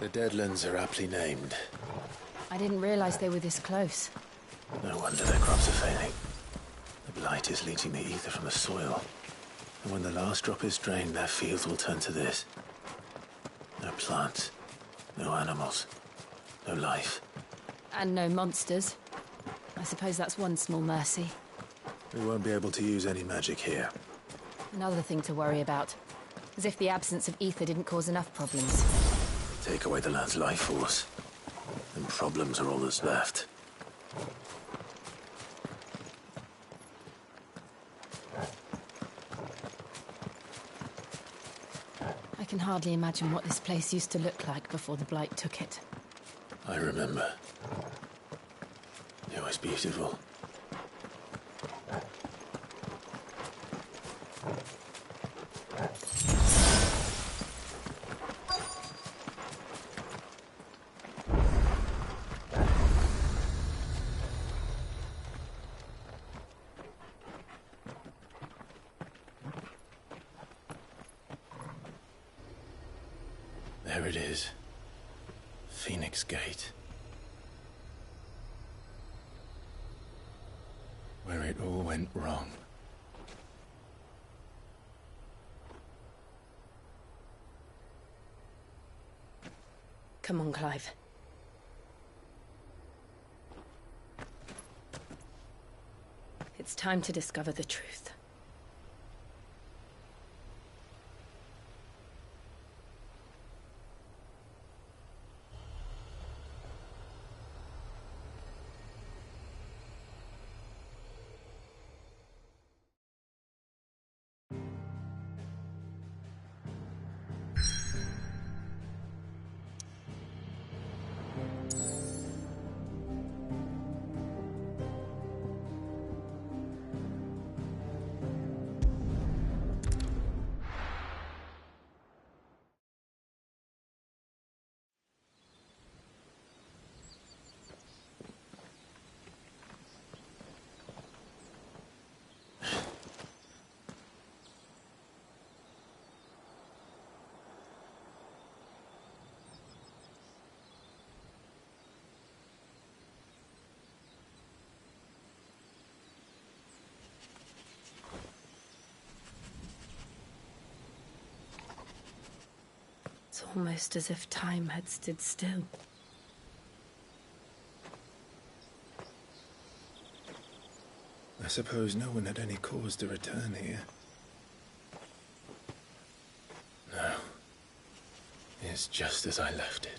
The Deadlands are aptly named. I didn't realize they were this close. No wonder their crops are failing. The blight is leaching the ether from the soil. And when the last drop is drained, their fields will turn to this. No plants, no animals, no life. And no monsters. I suppose that's one small mercy. We won't be able to use any magic here. Another thing to worry about. As if the absence of ether didn't cause enough problems. Take away the land's life force, and problems are all that's left. I can hardly imagine what this place used to look like before the blight took it. I remember. It was beautiful. There it is. Phoenix Gate. Where it all went wrong. Come on, Clive. It's time to discover the truth. It's almost as if time had stood still. I suppose no one had any cause to return here. No. It's just as I left it.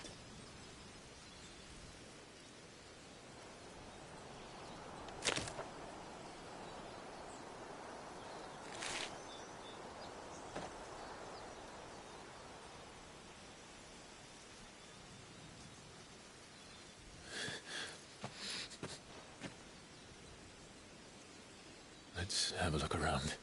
Let's have a look around.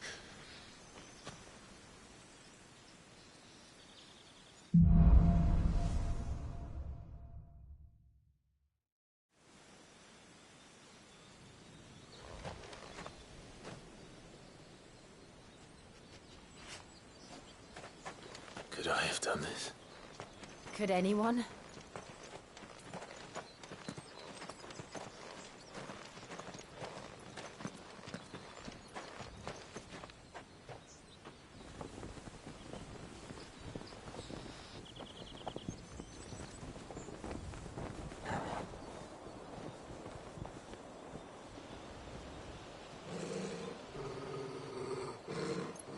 Could I have done this? Could anyone?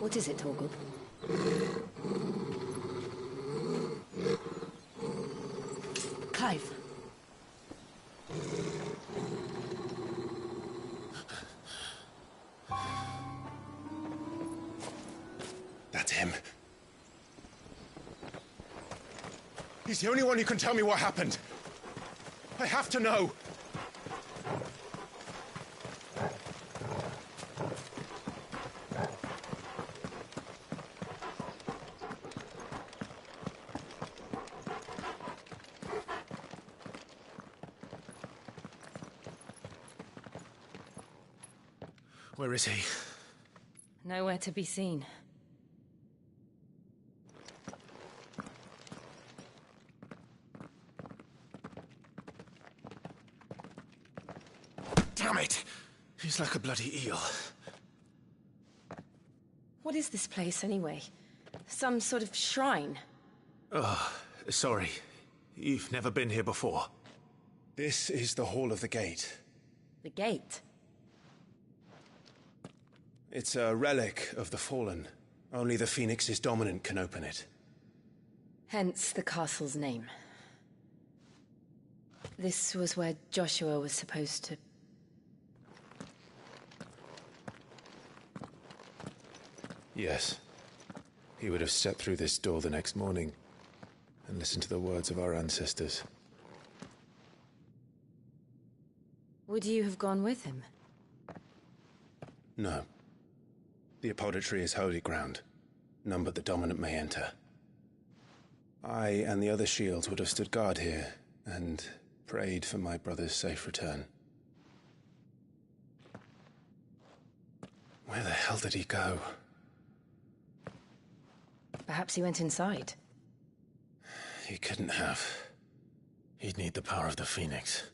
What is it, Torgal? Clive. That's him. He's the only one who can tell me what happened. I have to know. Where is he? Nowhere to be seen. Damn it! He's like a bloody eel. What is this place, anyway? Some sort of shrine? Oh, sorry. You've never been here before. This is the Hall of the Gate. The gate? It's a relic of the Fallen. Only the Phoenix's dominant can open it. Hence the castle's name. This was where Joshua was supposed to... Yes. He would have stepped through this door the next morning and listened to the words of our ancestors. Would you have gone with him? No. The apodatory is holy ground. None but the dominant may enter. I and the other shields would have stood guard here and prayed for my brother's safe return. Where the hell did he go? Perhaps he went inside. He couldn't have. He'd need the power of the Phoenix.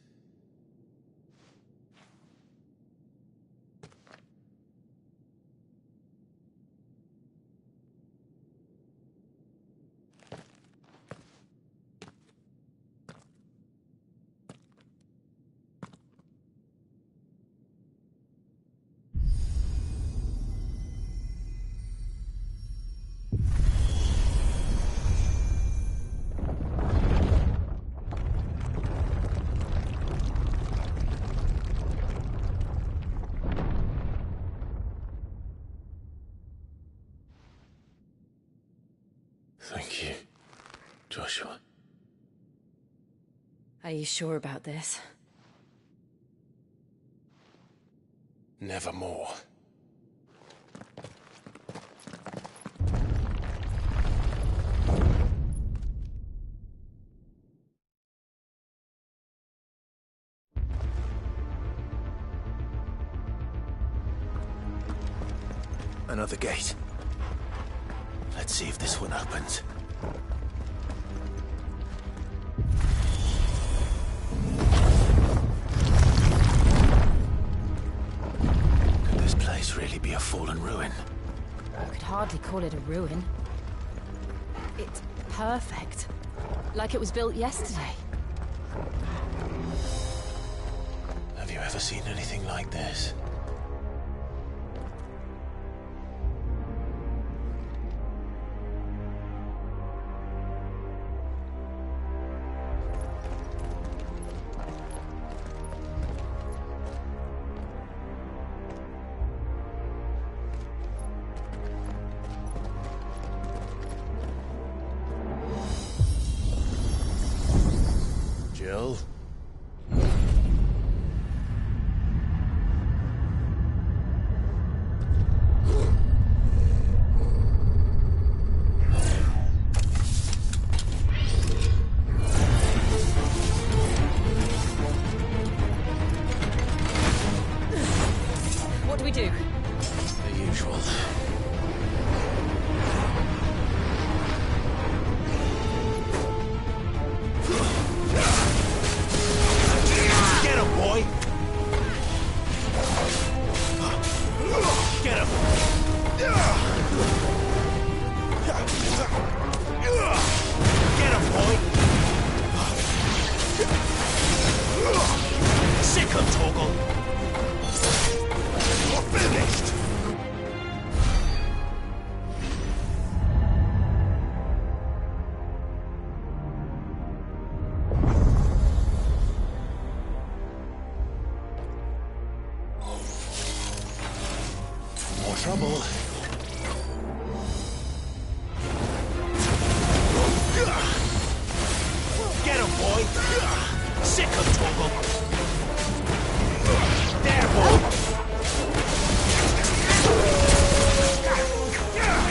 Thank you, Joshua. Are you sure about this? Nevermore. Another gate. Let's see if this one opens. Could this place really be a fallen ruin? I could hardly call it a ruin. It's perfect. Like it was built yesterday. Have you ever seen anything like this? Jill? What do we do? The usual. Get him, boy! Get him! Get him, boy! Sick him, Torgal! You're finished! More trouble. Get him, boy! Sick him, Torgal! There, boy!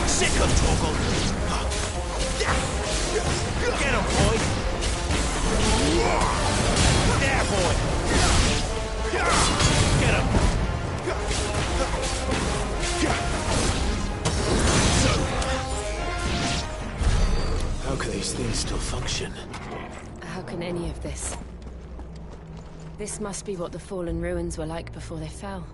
Sick him, Torgal! Get him, boy! There, boy! Get him! How can these things still function? How can any of this? This must be what the fallen ruins were like before they fell.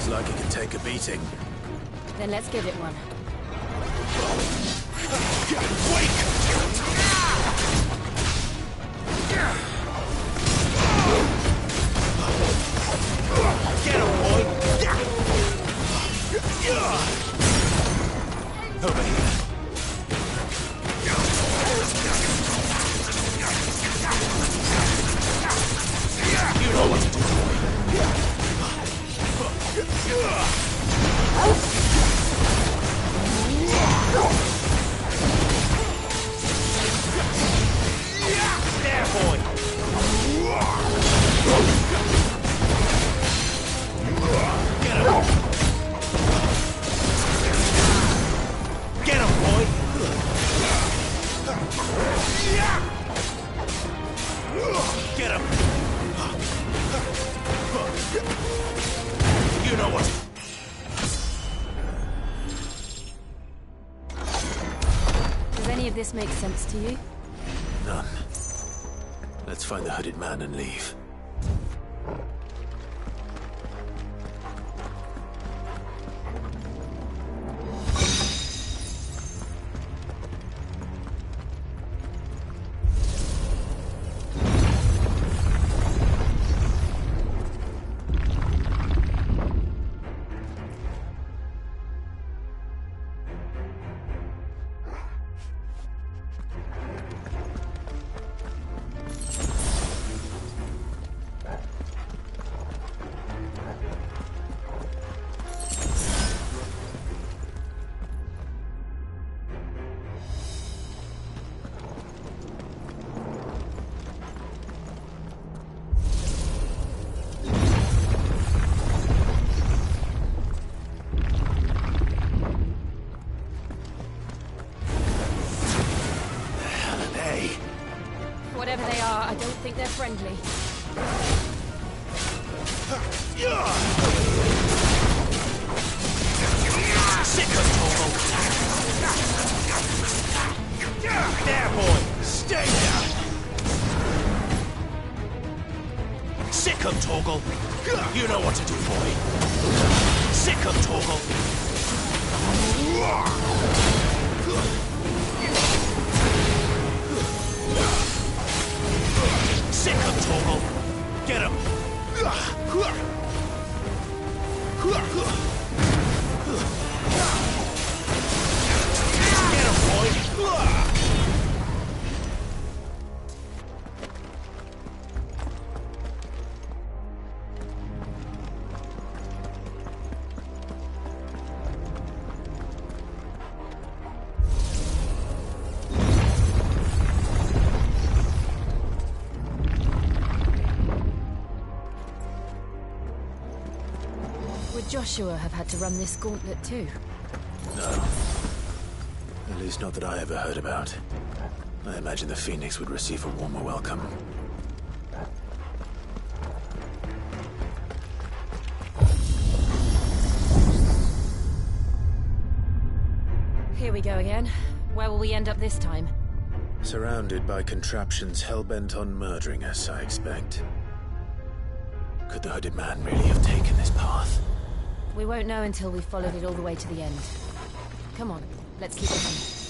Like it can take a beating. Then let's give it one. Get him, boy! Over here. You know what to do, boy. There, boy! Get him! Get him, boy! Get him! You know what? Does any of this make sense to you? None. Let's find the hooded man and leave. Whatever they are, I don't think they're friendly. Sick of Togo! There, boy! Stay there! Sick of Toggle! You know what to do, boy! Sick of Toggle! Sick of Toggle! Get him! Get him, boy! Joshua have had to run this gauntlet too? No. At least not that I ever heard about. I imagine the Phoenix would receive a warmer welcome. Here we go again. Where will we end up this time? Surrounded by contraptions hell-bent on murdering us, I expect. Could the hooded man really have taken this path? We won't know until we've followed it all the way to the end. Come on, let's keep it coming.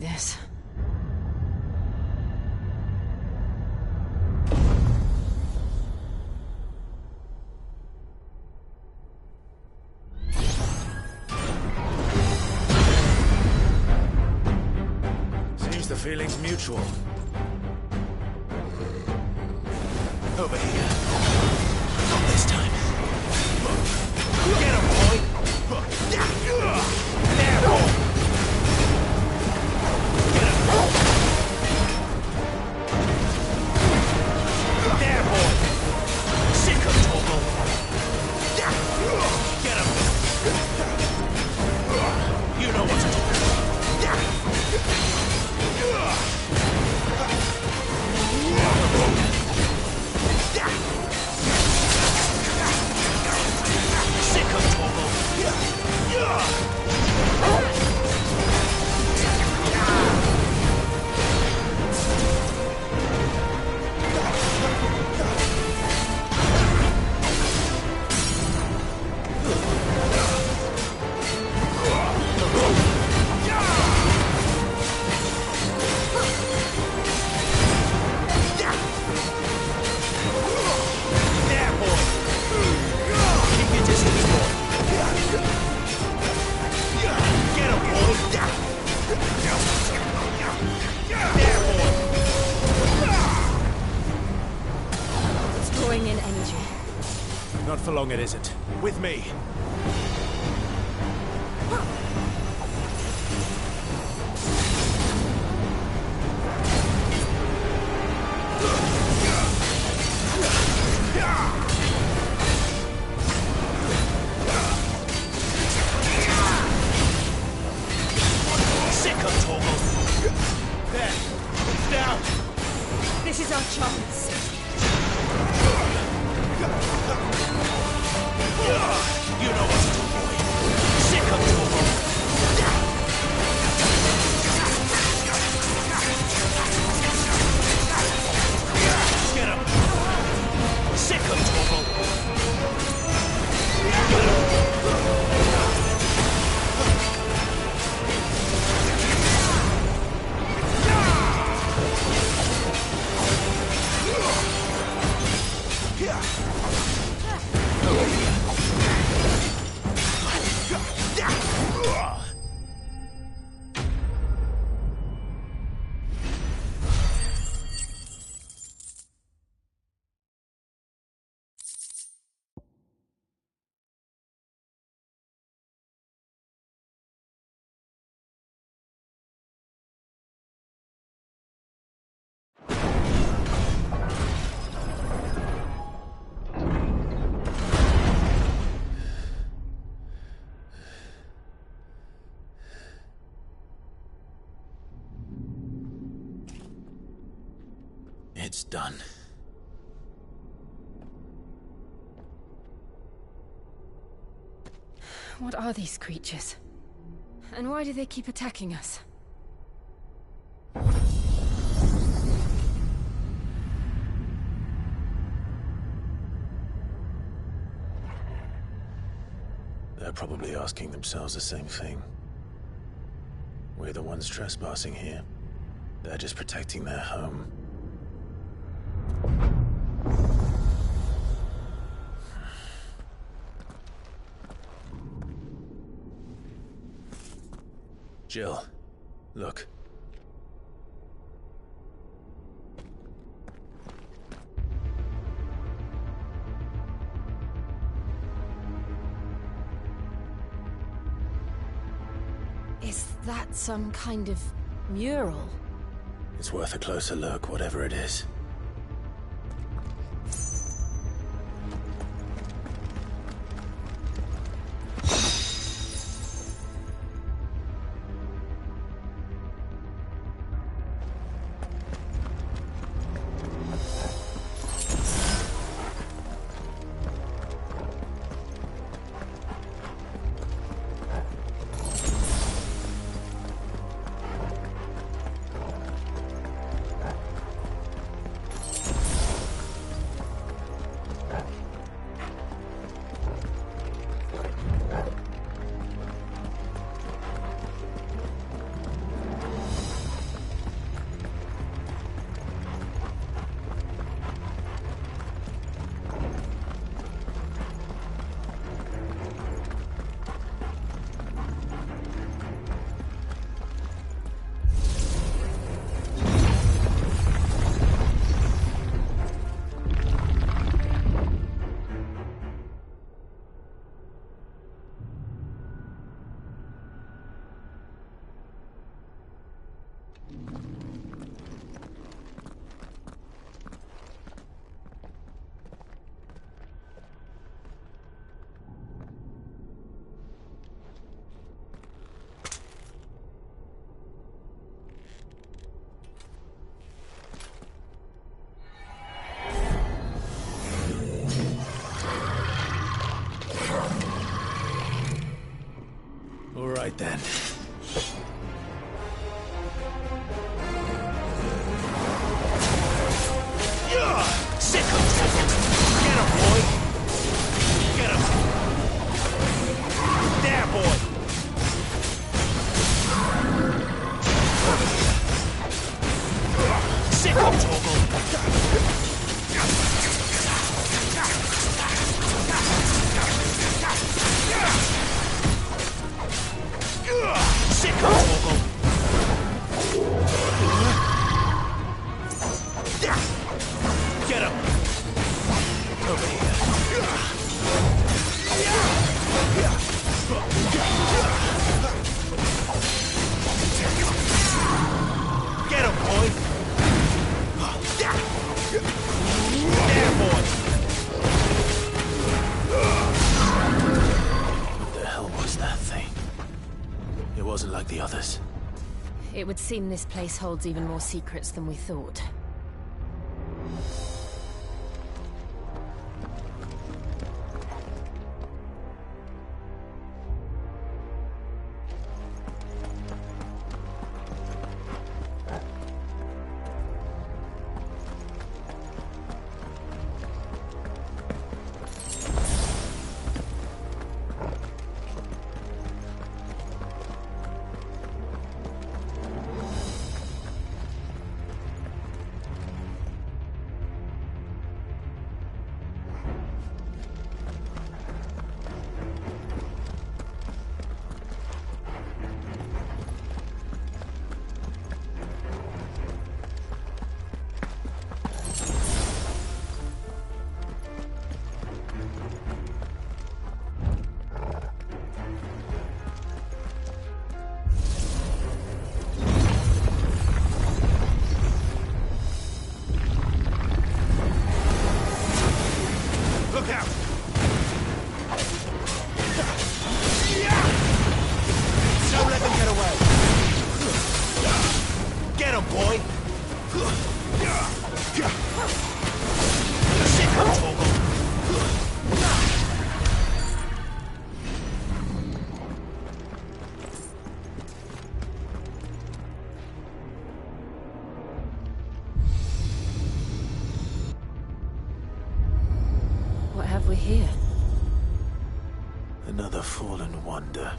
this. Seems the feeling's mutual. Over here. Not this time. Get him, boy! There, boy! Get him! There, boy! Sick him, Torgal! Get him! You know what to do. Sick of Torgal! Not for long it isn't. With me. Sick of Torgal. There. It's down. This is our chance. You know what to do, boy. Sick of Torgal. Get him. Sick of Torgal. Get him. It's done. What are these creatures? And why do they keep attacking us? They're probably asking themselves the same thing. We're the ones trespassing here. They're just protecting their home. Jill, look. Is that some kind of mural? It's worth a closer look, whatever it is. Get him! Over here. Get him, boy! There, boy! What the hell was that thing? It wasn't like the others. It would seem this place holds even more secrets than we thought. What have we here? Another fallen wonder.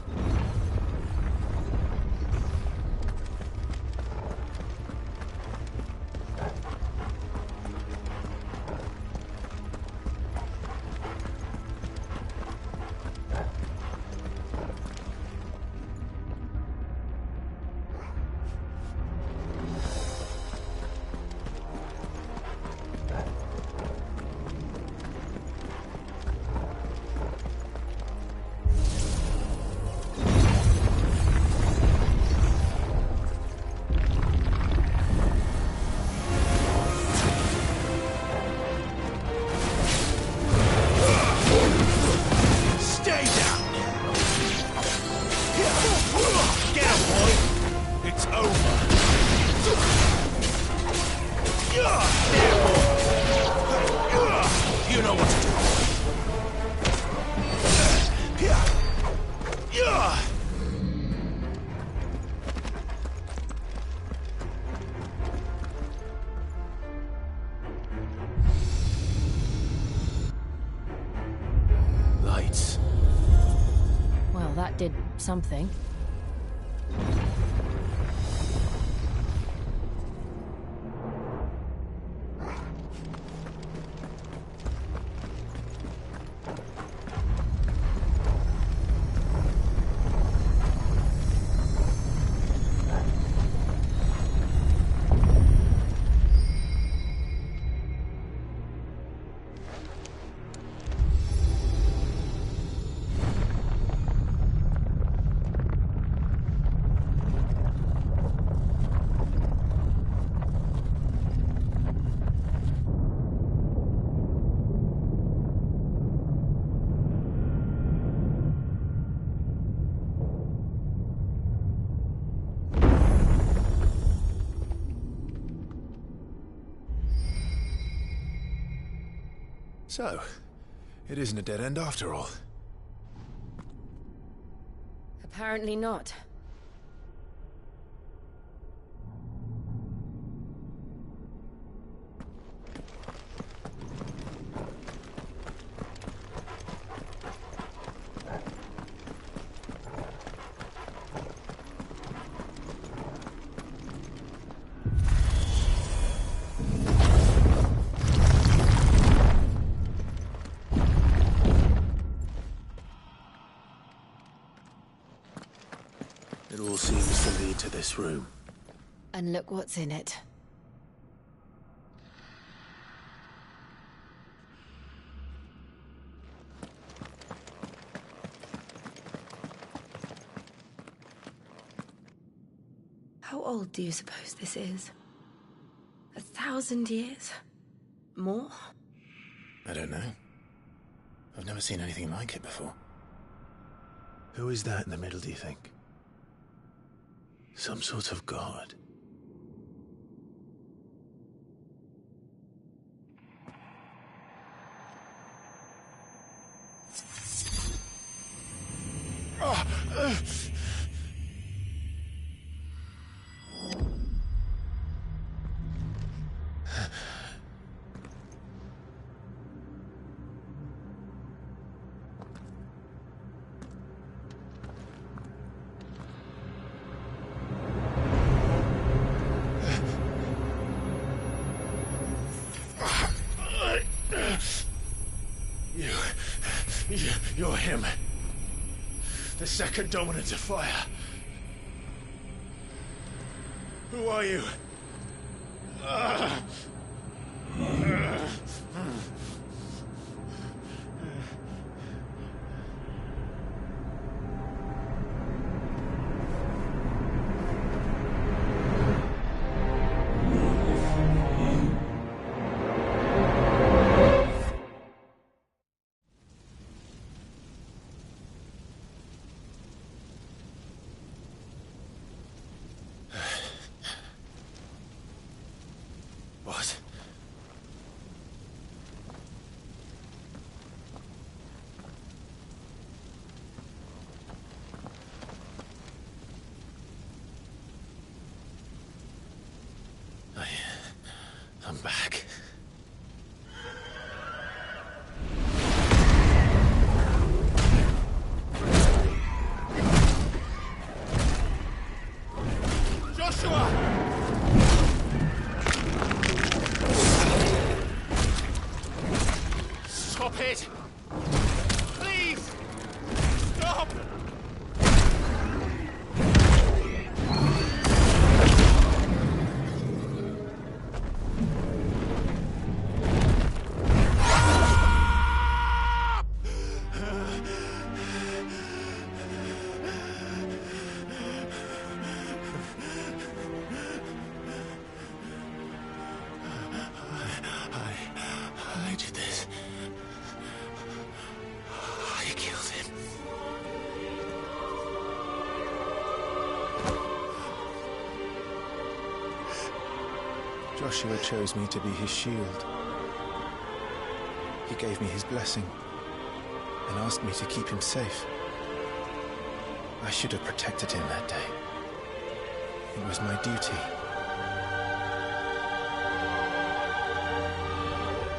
Lights. Well, that did something. So, it isn't a dead end after all. Apparently not. this room. And look what's in it. How old do you suppose this is? 1,000 years? More? I don't know. I've never seen anything like it before. Who is that in the middle, do you think? Some sort of god? You're him. The second dominant of fire. Who are you? What? I'm back. Joshua! Stop it! Please! Stop! I did this. I killed him. Joshua chose me to be his shield. He gave me his blessing and asked me to keep him safe. I should have protected him that day. It was my duty.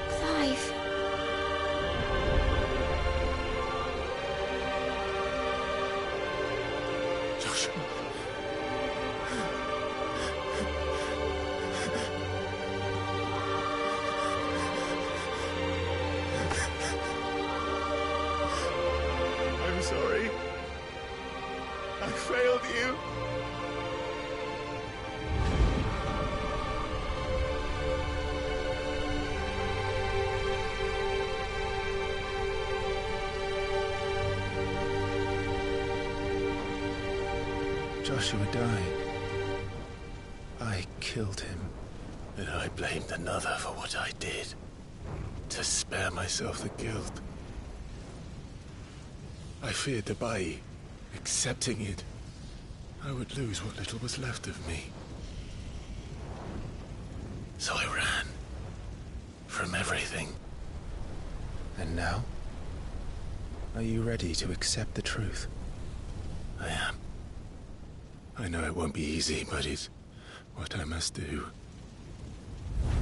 Clive. Joshua. I'm sorry. I failed you. Joshua died. I killed him. And I blamed another for what I did. To spare myself the guilt. I feared that by accepting it, I would lose what little was left of me. So I ran. From everything. And now? Are you ready to accept the truth? I am. I know it won't be easy, but it's what I must do.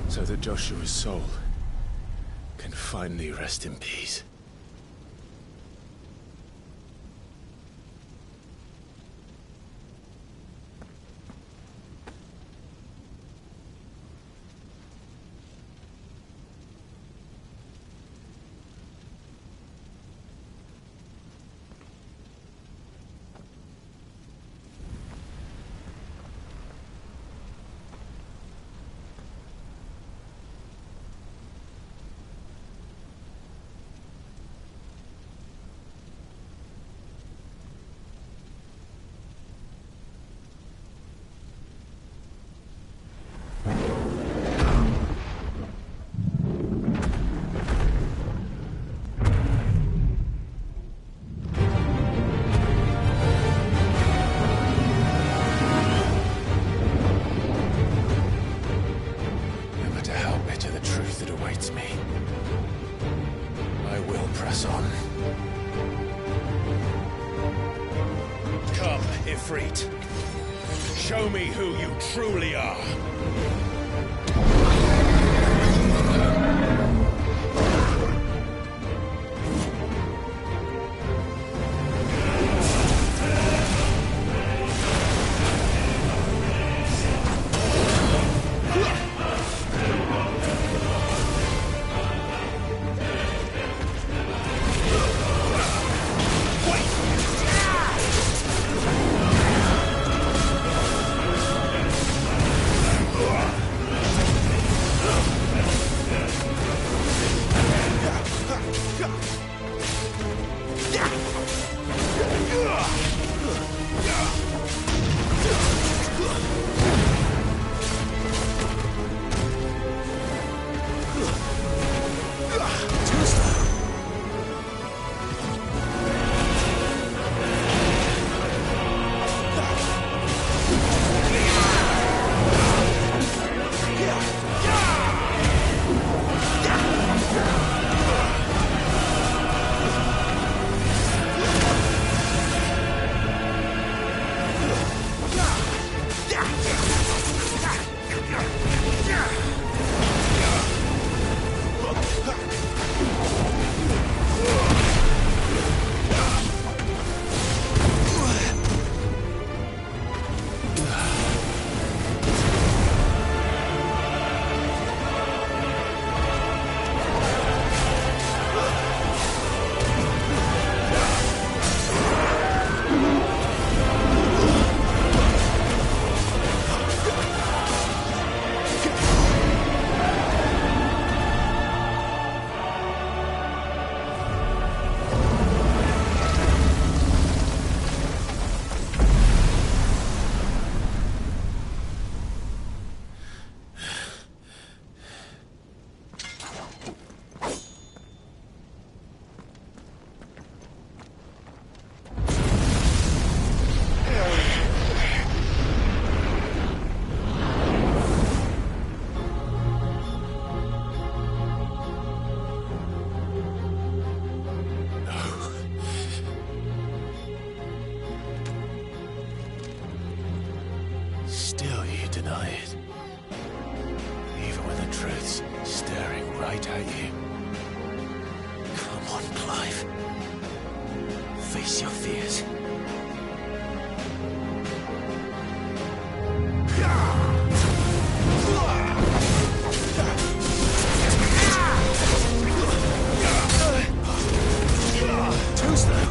So that Joshua's soul can finally rest in peace. against me. I will press on. Come, Ifrit. Show me who you truly are. Still you deny it. Even when the truth's staring right at you. Come on, Clive. Face your fears. Too slow.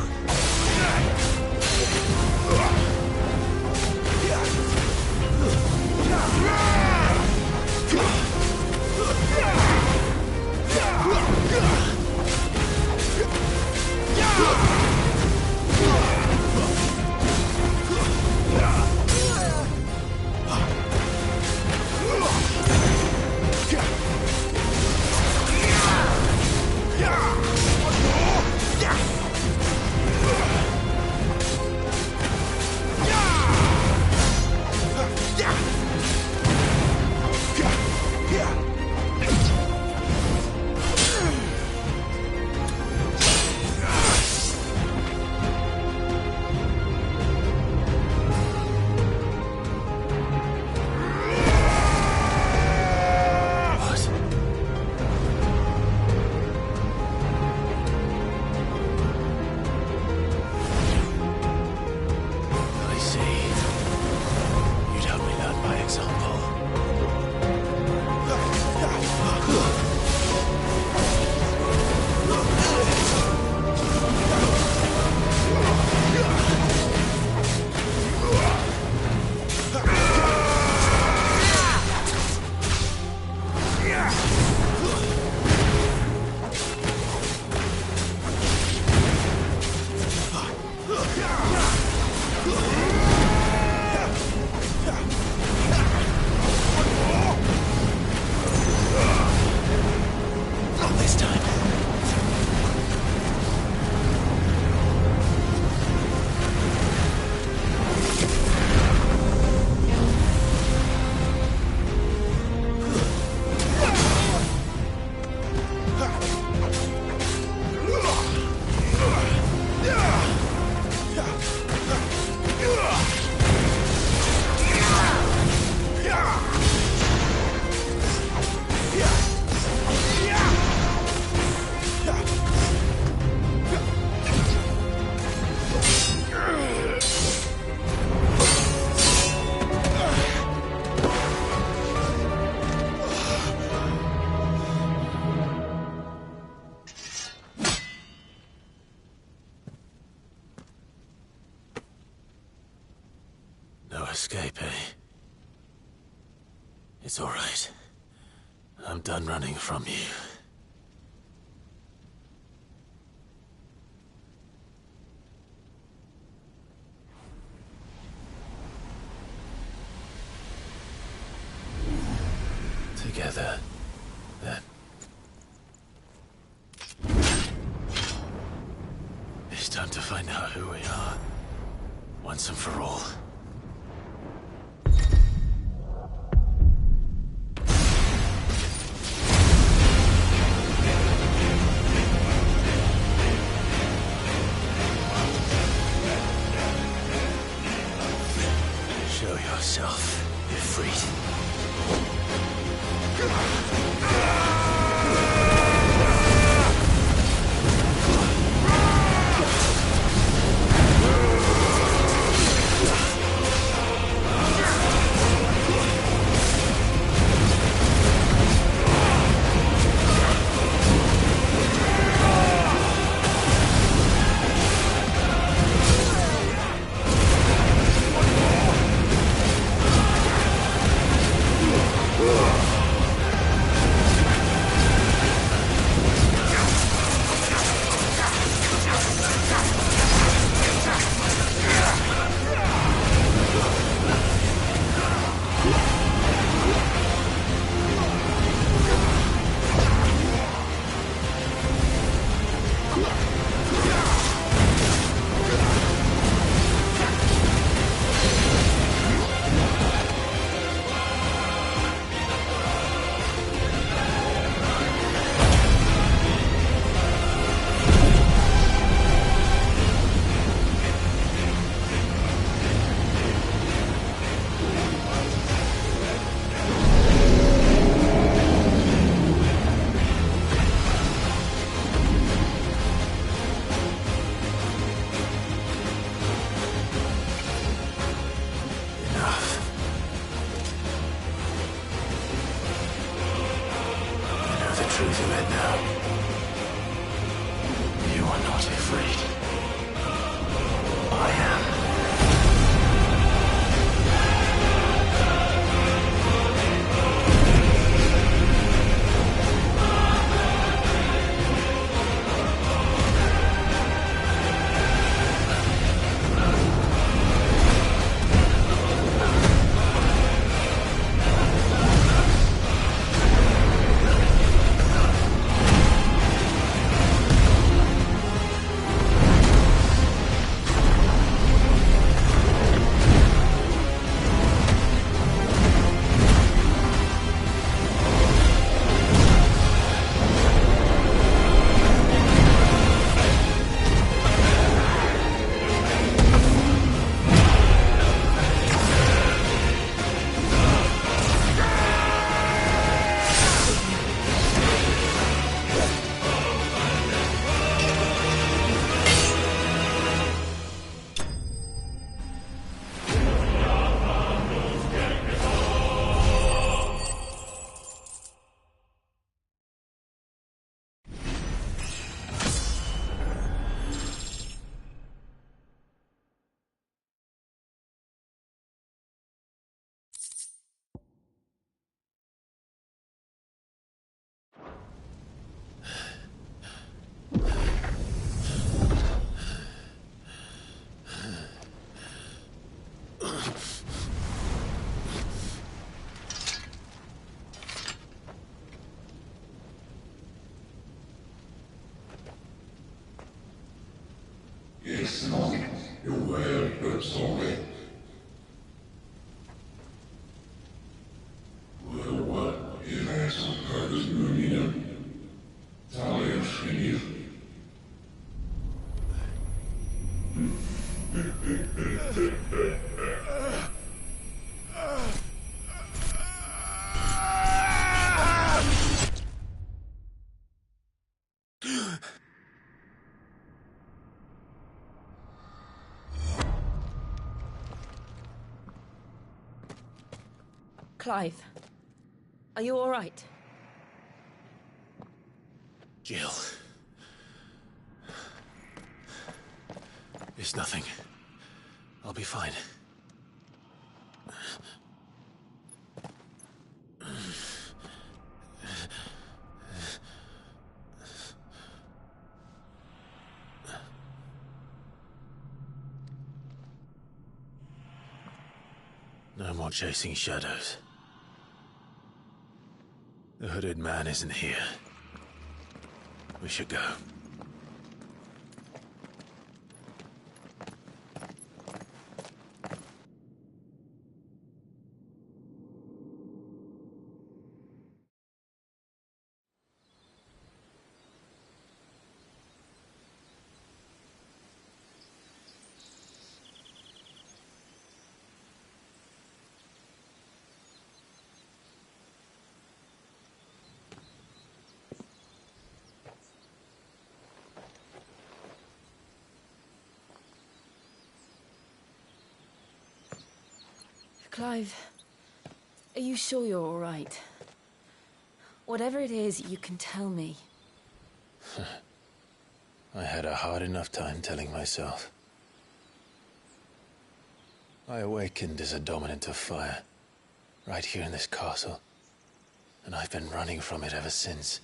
It's all right. I'm done running from you. Together, then. It's time to find out who we are, once and for all. Show yourself, Ifrit. Truth of it now. You are not afraid. I am. Clive, are you all right? Jill. It's nothing. I'll be fine. No more chasing shadows. The hooded man isn't here. We should go. Clive, are you sure you're all right? Whatever it is, you can tell me. I had a hard enough time telling myself. I awakened as a dominant of fire, right here in this castle, and I've been running from it ever since.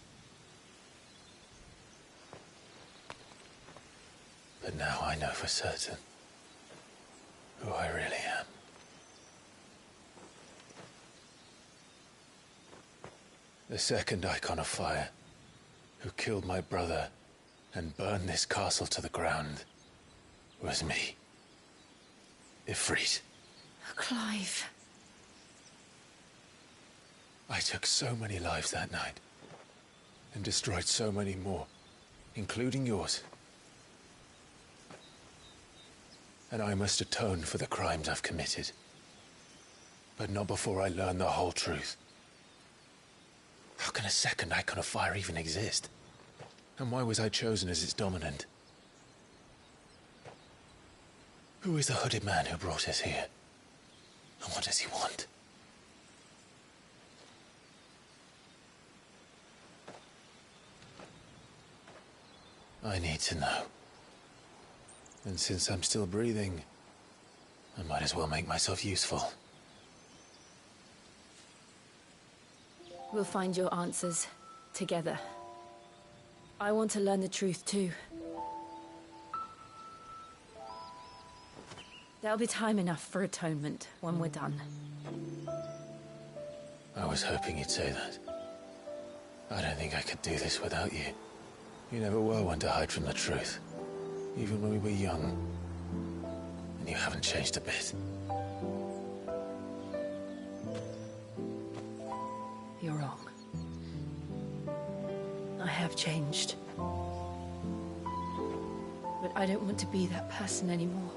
But now I know for certain who I really am. The second icon of fire, who killed my brother and burned this castle to the ground, was me. Ifrit. Clive. I took so many lives that night, and destroyed so many more, including yours. And I must atone for the crimes I've committed. But not before I learn the whole truth. How can a second icon of fire even exist? And why was I chosen as its dominant? Who is the hooded man who brought us here? And what does he want? I need to know. And since I'm still breathing, I might as well make myself useful. We'll find your answers together. I want to learn the truth too. There'll be time enough for atonement when we're done. I was hoping you'd say that. I don't think I could do this without you. You never were one to hide from the truth, even when we were young. And you haven't changed a bit. You're wrong. I have changed. But I don't want to be that person anymore.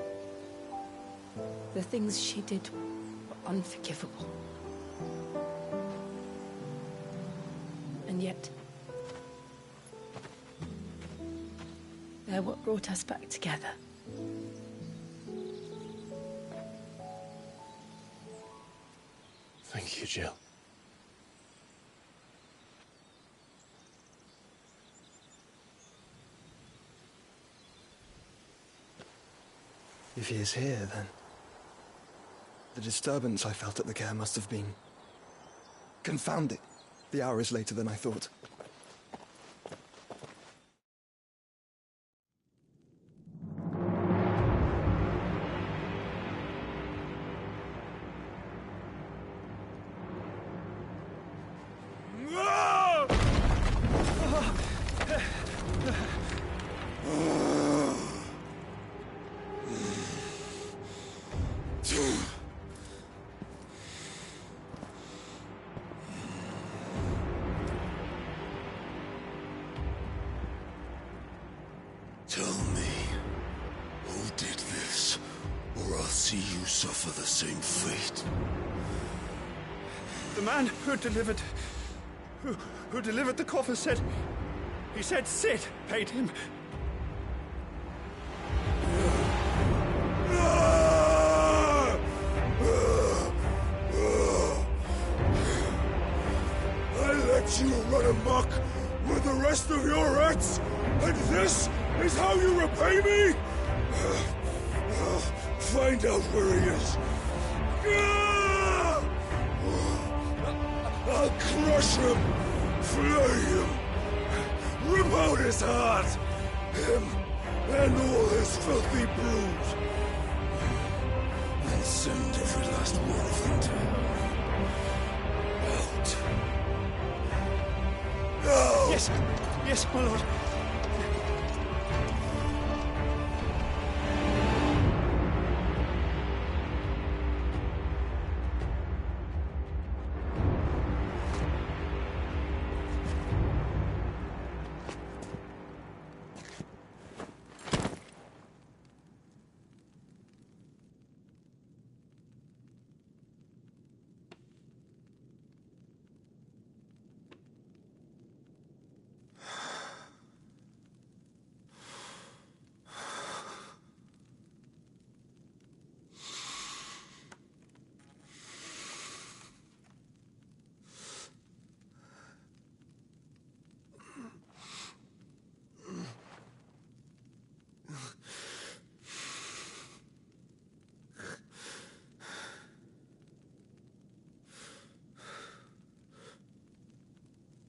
The things she did were unforgivable. And yet, they're what brought us back together. Thank you, Jill. If he is here, then the disturbance I felt at the care must have been confounding. The hour is later than I thought. Tell me, who did this, or I'll see you suffer the same fate. The man who delivered the coffin said... He said Sid paid him. I let you run amok with the rest of your rats, and this is how you repay me? Find out where he is. I'll crush him, flay him, rip out his heart, him and all his filthy brood. And Send every last one of them to hell. No! Yes, yes, my lord.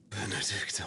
Benedicta.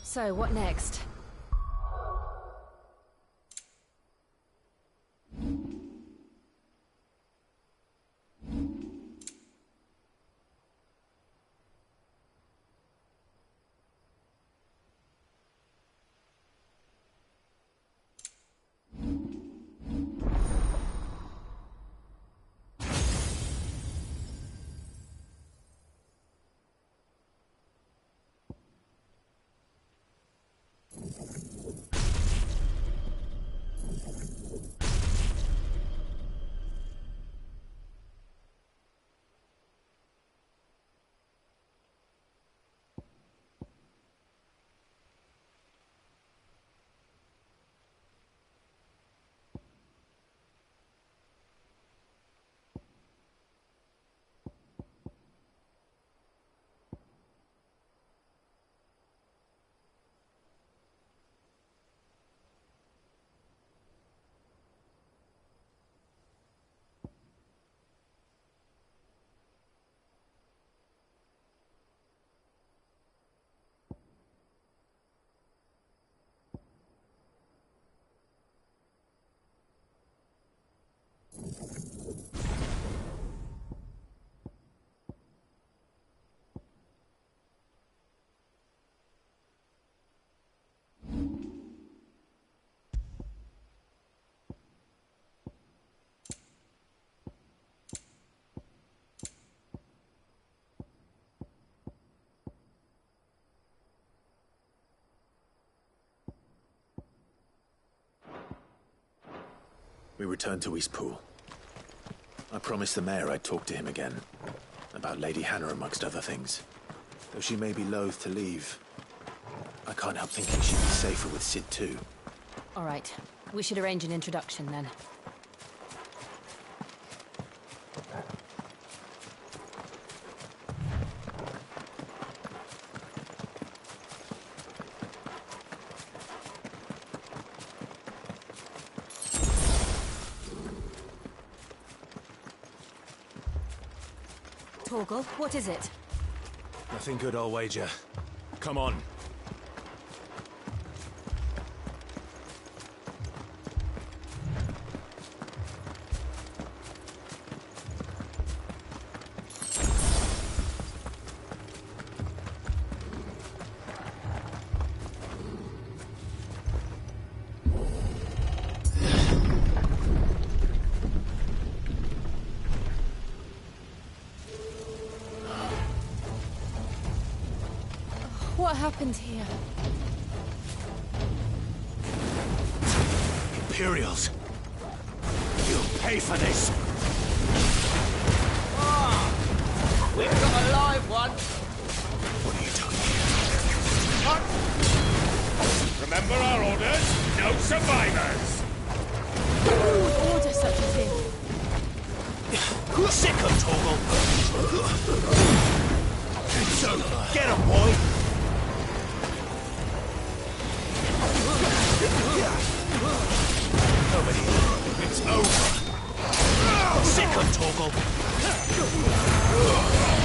So, what next? We returned to Eastpool. I promised the mayor I'd talk to him again. About Lady Hannah, amongst other things. Though she may be loath to leave, I can't help thinking she'd be safer with Sid too. All right. We should arrange an introduction then. Torgal, what is it? Nothing good, I'll wager. Come on. What happened here? Imperials. You'll pay for this. We've got a live one. What are you doing here? Remember our orders? No survivors! Who would order such a thing? Sick of Torgal. It's over. Get him, boy. Over here. It's over. Sick of Torgal.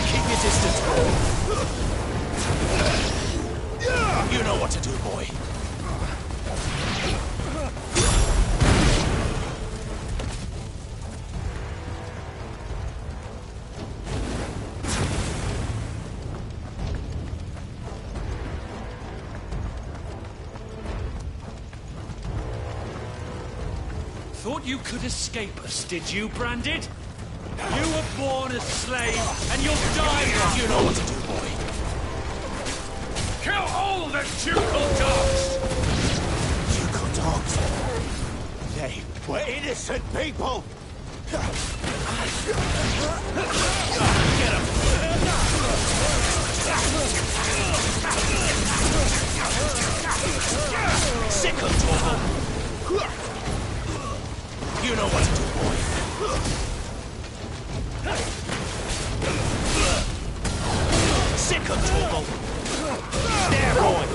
Keep your distance, boy. You know what to do, boy. Thought you could escape us, did you, Branded? You were born a slave, and you'll die one. You know what to do, boy. Kill all the ducal dogs! Ducal dogs? They were innocent people! Get him! Sick of Torgal! You know what to do, boy. Sick of Torgal! There, boy!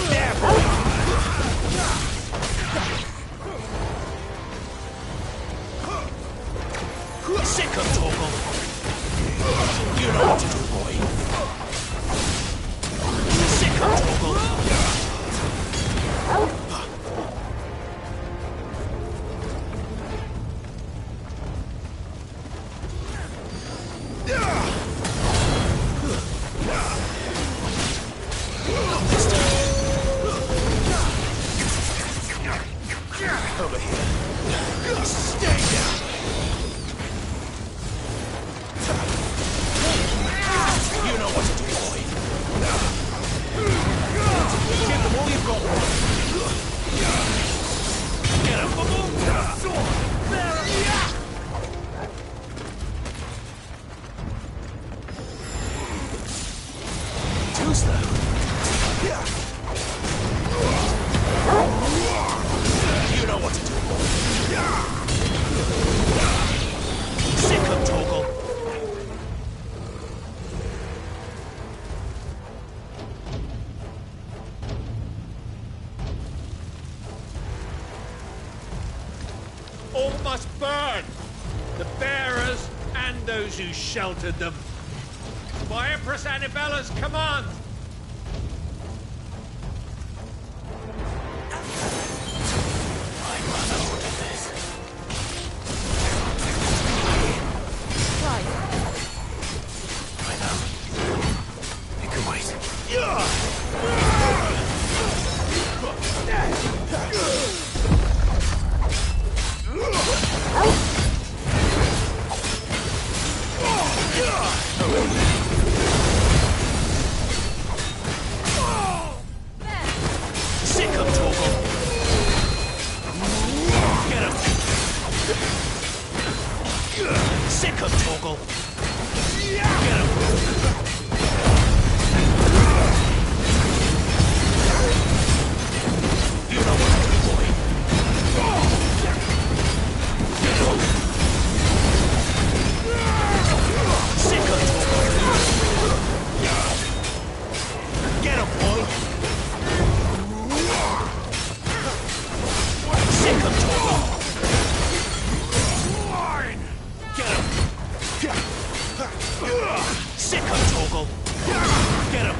There, boy! Sick of Torgal! You know what to do, boy. Sick of Torgal! Over here. Stay down. You know what to do, boy. Give them all you've got. Get him. Too slow. You know what to do, boy. Sick of Torgal. All must burn! The bearers and those who sheltered them. By Empress Annibella's command! My mother ordered this. Right. I know. It can wait. Sick of Torgal. Get him. Sick of Torgal. Get him. You know what to do, boy. Sick of Torgal. Get him, boy. Sick of Torgal. Get him. Sick of Torgal. Get him.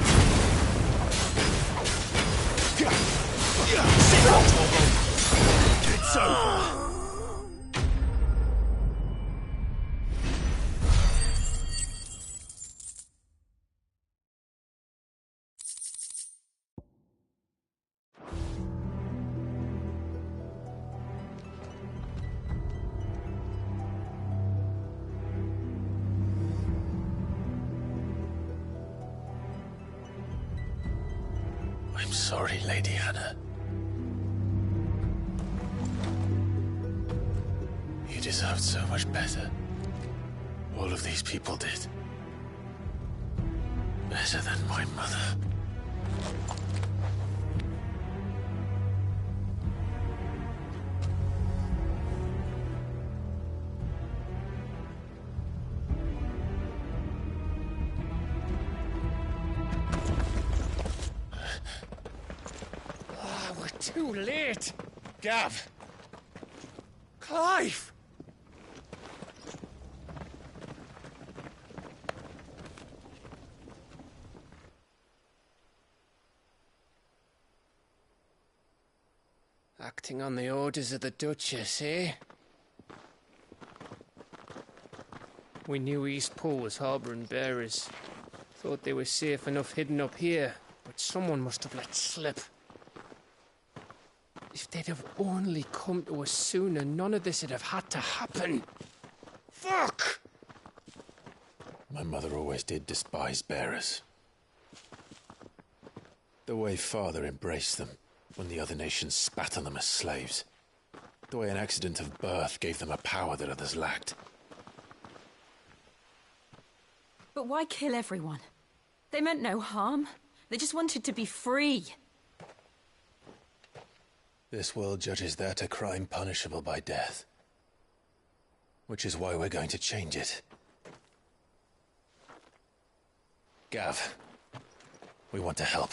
Sick of Torgal. It's over. sorry, Lady Anna. You deserved so much better. All of these people did. Better than my mother. Oh, we're too late. Gav. Clive. Acting on the orders of the Duchess, eh? We knew East Pool was harbouring bearers. Thought they were safe enough hidden up here, but someone must have let slip. If they'd have only come to us sooner, none of this would have had to happen. Fuck! My mother always did despise bearers. The way Father embraced them when the other nations spat on them as slaves. The way an accident of birth gave them a power that others lacked. But why kill everyone? They meant no harm. They just wanted to be free. This world judges that a crime punishable by death. Which is why we're going to change it. Gav, we want to help.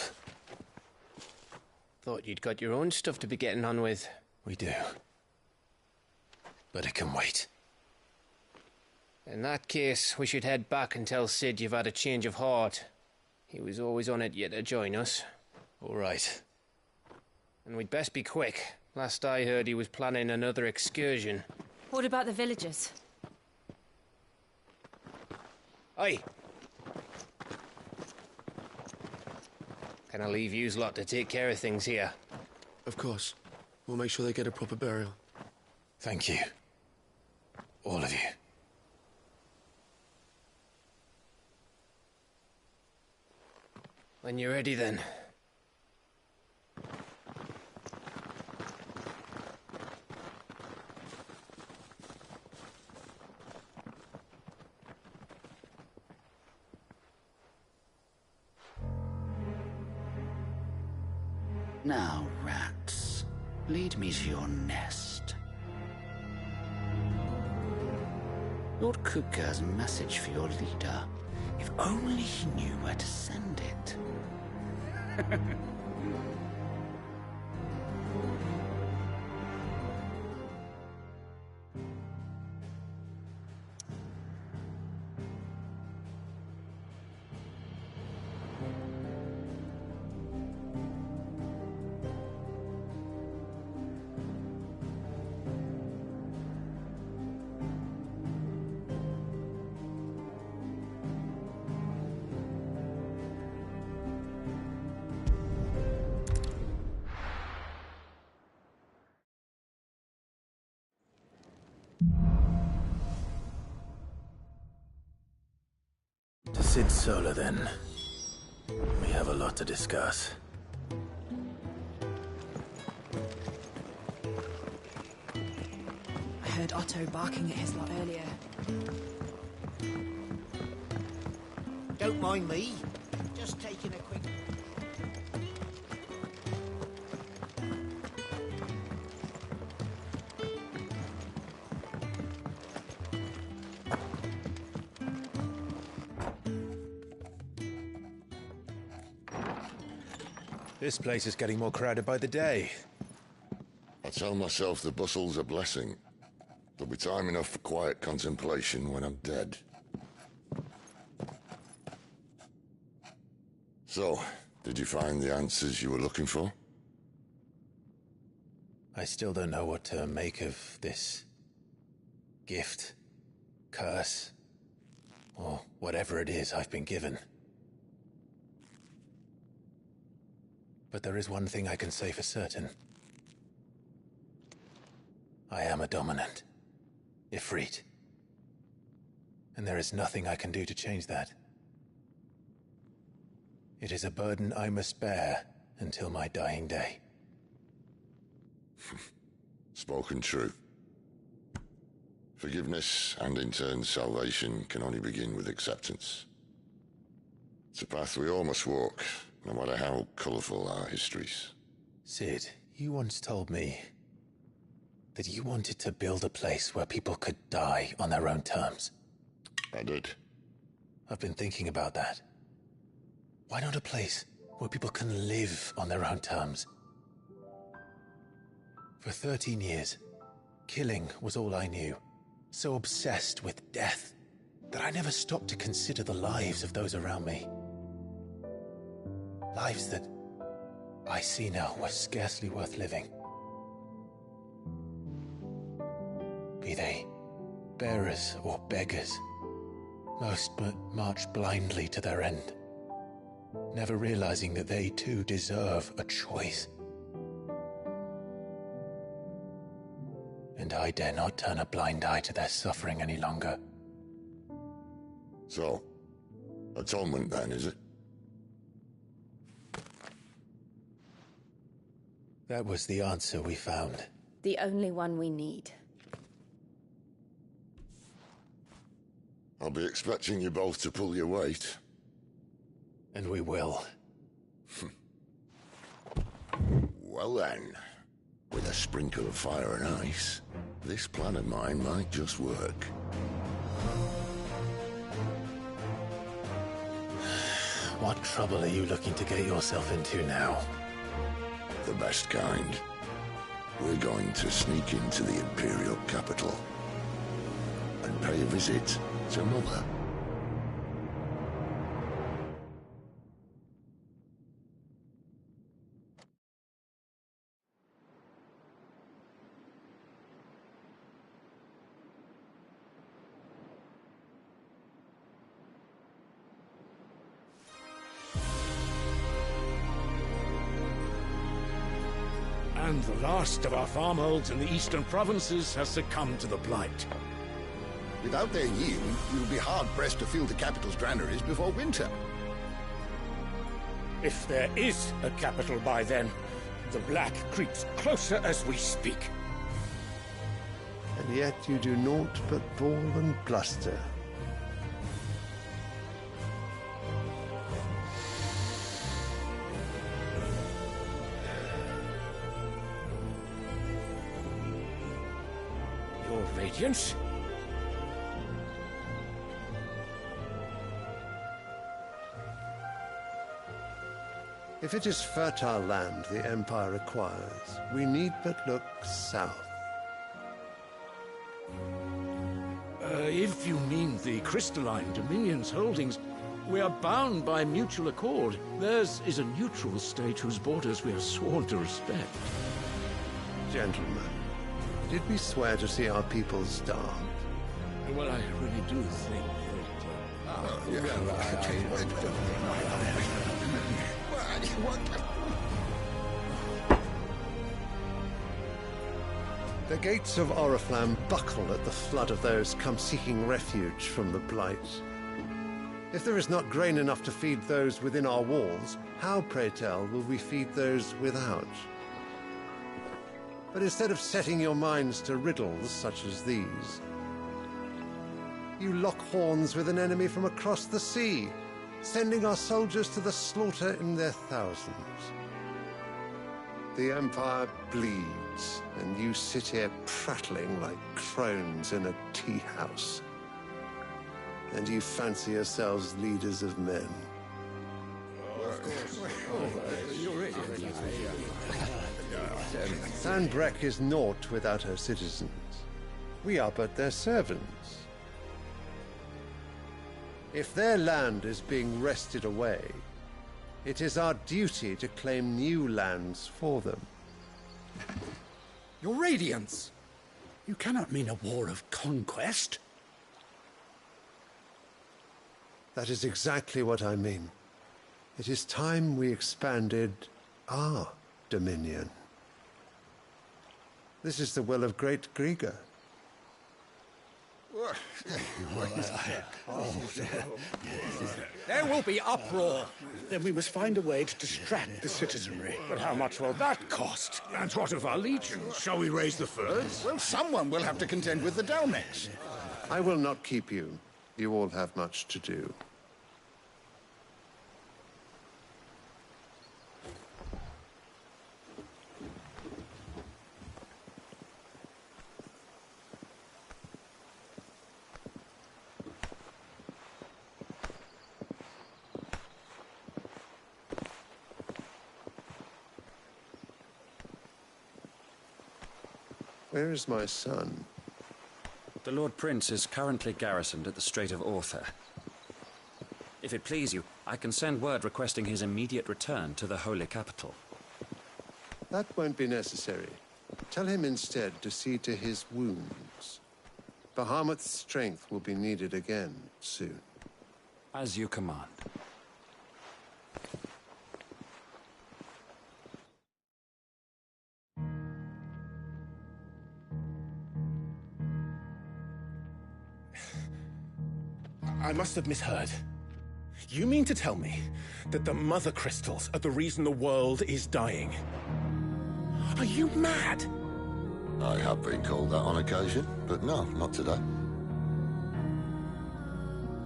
Thought you'd got your own stuff to be getting on with. We do. But it can wait. In that case, we should head back and tell Sid you've had a change of heart. He was always on it yet to join us. All right. And we'd best be quick. Last I heard, he was planning another excursion. What about the villagers? Aye. Can I leave yous lot to take care of things here? Of course. We'll make sure they get a proper burial. Thank you. All of you. When you're ready, then. Now, rats, lead me to your nest. Lord Kupka's message for your leader. If only he knew where to send it. To Sid Solar, then. We have a lot to discuss. I heard Otto barking at his lot earlier. Don't mind me. Just taking a quick... This place is getting more crowded by the day. I tell myself the bustle's a blessing. There'll be time enough for quiet contemplation when I'm dead. So, did you find the answers you were looking for? I still don't know what to make of this gift, curse, or whatever it is I've been given. But there is one thing I can say for certain. I am a dominant, Ifrit. And there is nothing I can do to change that. It is a burden I must bear until my dying day. Spoken true. Forgiveness and in turn salvation can only begin with acceptance. It's a path we all must walk, no matter how colourful our histories. Sid, you once told me that you wanted to build a place where people could die on their own terms. I did. I've been thinking about that. Why not a place where people can live on their own terms? For 13 years, killing was all I knew. So obsessed with death that I never stopped to consider the lives of those around me. Lives that I see now were scarcely worth living. Be they bearers or beggars, most march blindly to their end, never realizing that they too deserve a choice. And I dare not turn a blind eye to their suffering any longer. So, atonement then, is it? That was the answer we found. The only one we need. I'll be expecting you both to pull your weight. And we will. Well then, with a sprinkle of fire and ice, this plan of mine might just work. What trouble are you looking to get yourself into now? The best kind. We're going to sneak into the Imperial capital and pay a visit to Mother. And the last of our farmholds in the eastern provinces has succumbed to the blight. Without their yield, we'll be hard-pressed to fill the capital's granaries before winter. If there is a capital by then, the black creeps closer as we speak. And yet you do naught but bawl and bluster. Your Radiance? If it is fertile land the Empire acquires, we need but look south. If you mean the crystalline Dominion's holdings, we are bound by mutual accord. Theirs is a neutral state whose borders we are sworn to respect. Gentlemen, did we swear to see our people starve? Well, I really do think The gates of Oriflamme buckle at the flood of those come seeking refuge from the Blight. If there is not grain enough to feed those within our walls, how, pray tell, will we feed those without? But instead of setting your minds to riddles such as these, you lock horns with an enemy from across the sea, sending our soldiers to the slaughter in their thousands. The Empire bleeds, and you sit here prattling like crones in a tea house. And you fancy yourselves leaders of men. Sandbreck is naught without her citizens. We are but their servants. If their land is being wrested away, it is our duty to claim new lands for them. Your Radiance! You cannot mean a war of conquest. That is exactly what I mean. It is time we expanded our dominion. This is the will of great Grieger. There will be uproar. Then we must find a way to distract the citizenry. But how much will that cost? And what of our legions? Shall we raise the furs? Well, someone will have to contend with the Dalnecs. I will not keep you. You all have much to do. Where is my son? The Lord Prince is currently garrisoned at the Strait of Arthur. If it please you, I can send word requesting his immediate return to the Holy Capital. That won't be necessary. Tell him instead to see to his wounds. Bahamut's strength will be needed again soon. As you command. I must have misheard. You mean to tell me that the Mother Crystals are the reason the world is dying? Are you mad? I have been called that on occasion, but no, not today.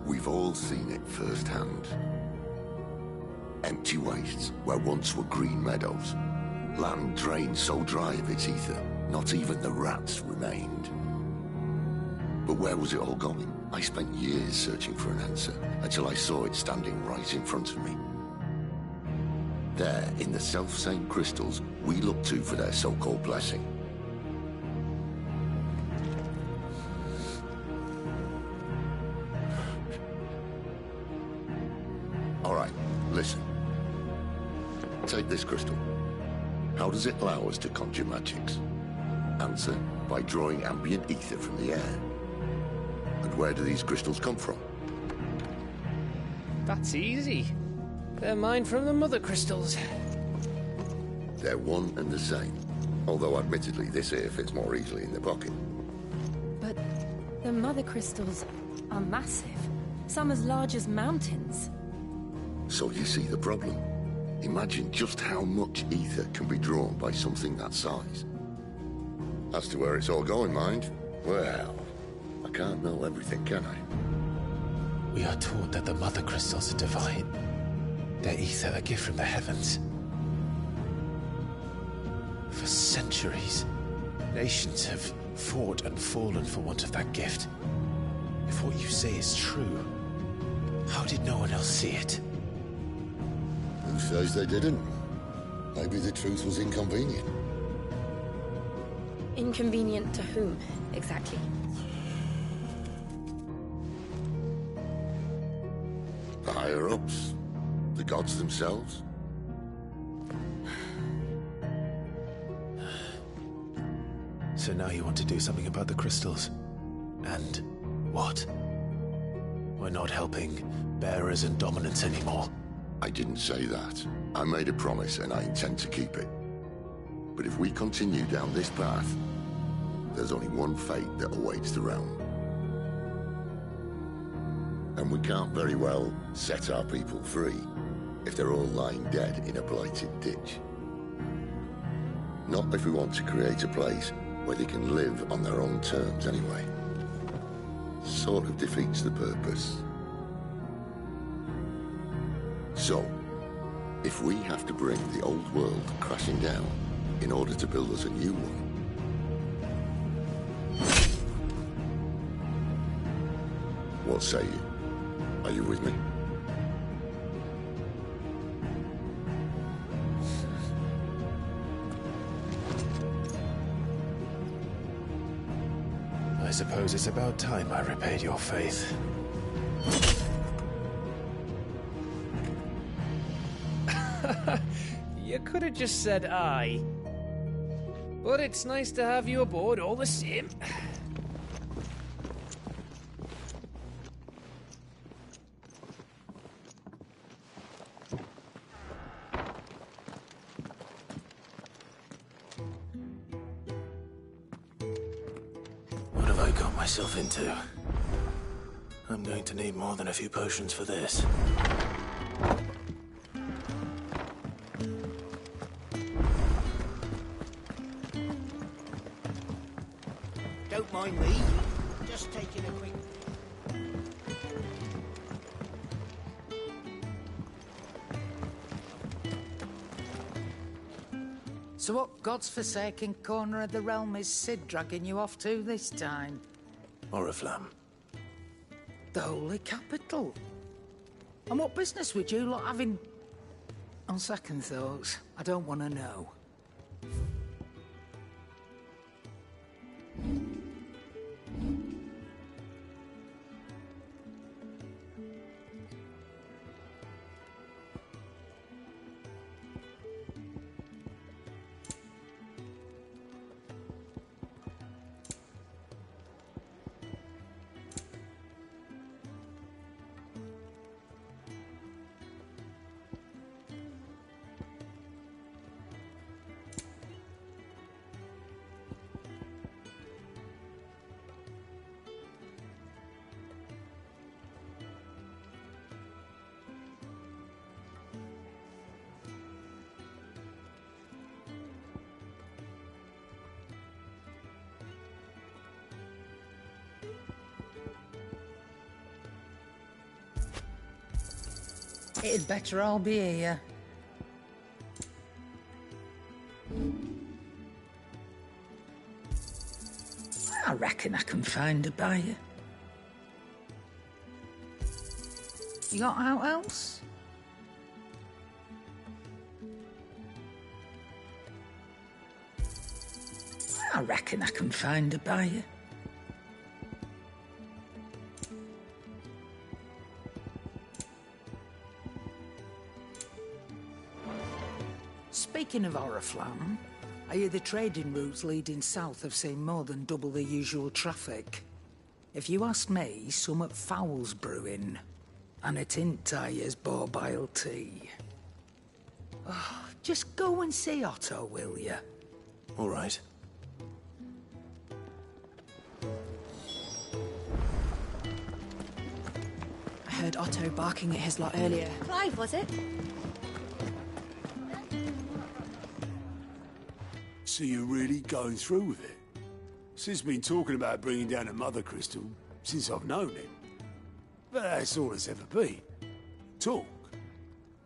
We've all seen it firsthand. Empty wastes where once were green meadows. Land drained so dry of its ether, not even the rats remained. But where was it all going? I spent years searching for an answer, until I saw it standing right in front of me. There, in the self-same crystals we look to for their so-called blessing. All right, listen. Take this crystal. How does it allow us to conjure magics? Answer, by drawing ambient ether from the air. And where do these crystals come from? That's easy. They're mine from the Mother Crystals. They're one and the same. Although admittedly this here fits more easily in the pocket. But the Mother Crystals are massive. Some as large as mountains. So you see the problem. Imagine just how much ether can be drawn by something that size. As to where it's all going, mind, well, I can't know everything, can I? We are taught that the Mother Crystals are divine. Their ether a gift from the heavens. For centuries, nations have fought and fallen for want of that gift. If what you say is true, how did no one else see it? Who says they didn't? Maybe the truth was inconvenient. Inconvenient to whom, exactly? The higher-ups? The gods themselves? So now you want to do something about the crystals? And what? We're not helping bearers and dominants anymore. I didn't say that. I made a promise and I intend to keep it. But if we continue down this path, there's only one fate that awaits the realm. And we can't very well set our people free if they're all lying dead in a blighted ditch. Not if we want to create a place where they can live on their own terms anyway. Sort of defeats the purpose. So, if we have to bring the old world crashing down in order to build us a new one, what say you? Are you with me? I suppose it's about time I repaid your faith. You could have just said aye. But it's nice to have you aboard all the same. What have I got myself into? I'm going to need more than a few potions for this. Don't mind me. Just taking a quick... So what god's-forsaken corner of the realm is Cid dragging you off to this time? Oriflamme. The holy capital. And what business would you lot having... On second thoughts, I don't want to know. It'd better all be here. I reckon I can find a buyer. You got out else? I reckon I can find a buyer. Speaking of Oriflamme, I hear the trading routes leading south have seen more than double the usual traffic. If you ask me, somewhat foul's brewing. And it ain't Tyre's borbile tea. Oh, just go and see Otto, will you? All right. I heard Otto barking at his lot earlier. Clive, was it? So you're really going through with it? Sid's been talking about bringing down a mother crystal since I've known him. But that's all it's ever been. Talk.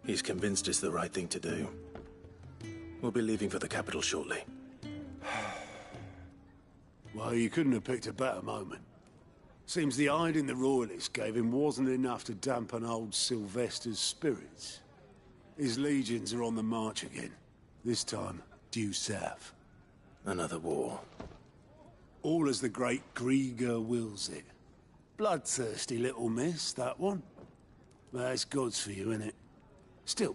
He's convinced it's the right thing to do. We'll be leaving for the capital shortly. Well, you couldn't have picked a better moment. Seems the hiding the Royalists gave him wasn't enough to dampen old Sylvester's spirits. His legions are on the march again. This time, due south. Another war. All as the great Grieger wills it. Bloodthirsty little miss, that one. That's God's for you, innit? Still,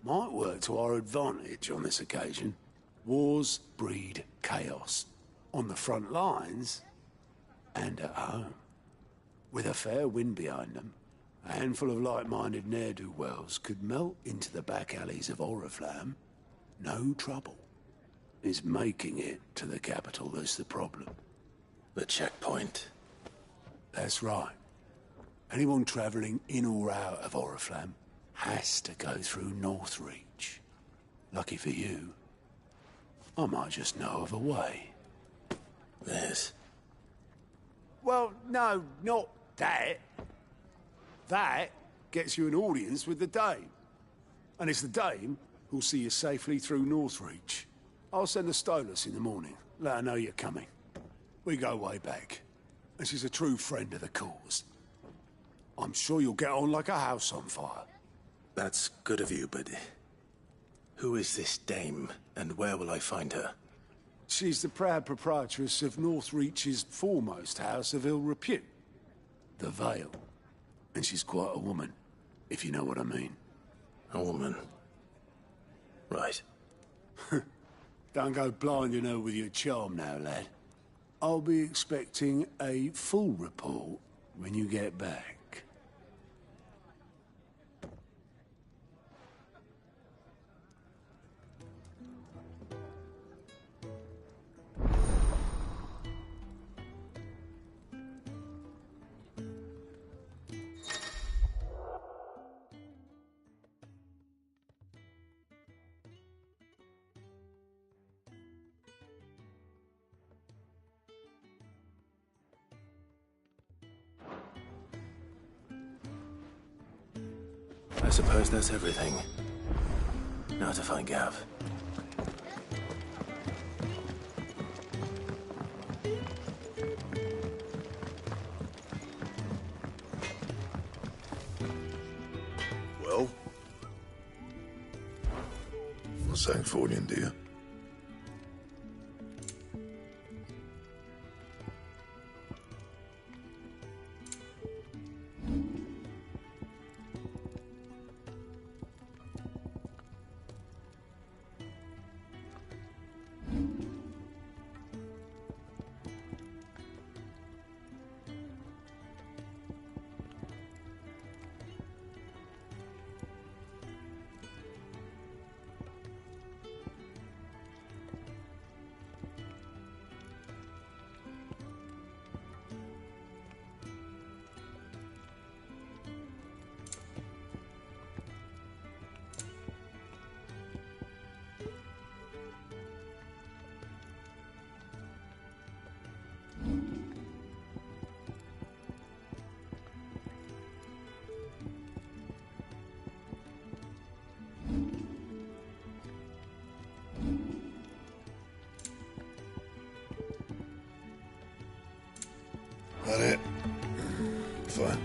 might work to our advantage on this occasion. Wars breed chaos. On the front lines, and at home. With a fair wind behind them, a handful of like-minded ne'er-do-wells could melt into the back alleys of Oriflamme. No trouble. It's making it to the capital that's the problem. The checkpoint. That's right. Anyone travelling in or out of Oriflamme has to go through Northreach. Lucky for you, I might just know of a way. This? Well, no, not that. That gets you an audience with the Dame. And it's the Dame who'll see you safely through Northreach. I'll send a Stolas in the morning. Let her know you're coming. We go way back. And she's a true friend of the cause. I'm sure you'll get on like a house on fire. That's good of you, but... who is this Dame, and where will I find her? She's the proud proprietress of Northreach's foremost house of ill repute. The Vale. And she's quite a woman, if you know what I mean. A woman? Right. Don't go blinding her with your charm now, lad. I'll be expecting a full report when you get back. suppose that's everything. Now to find Gav. Well? Not saying Fordian, do you? That it? Fine.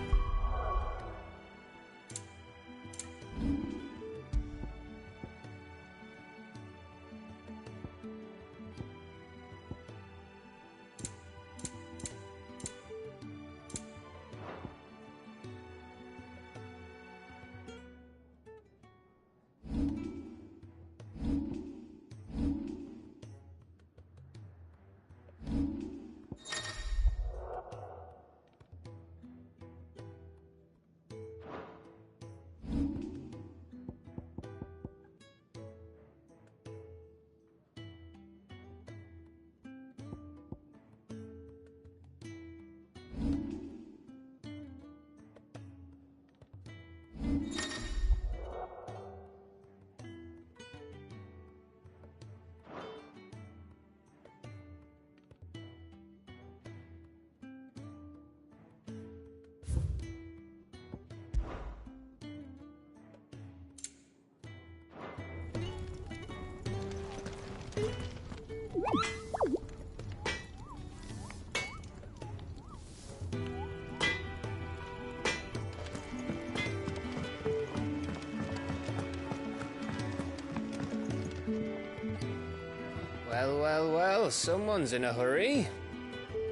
Well, well, well, someone's in a hurry.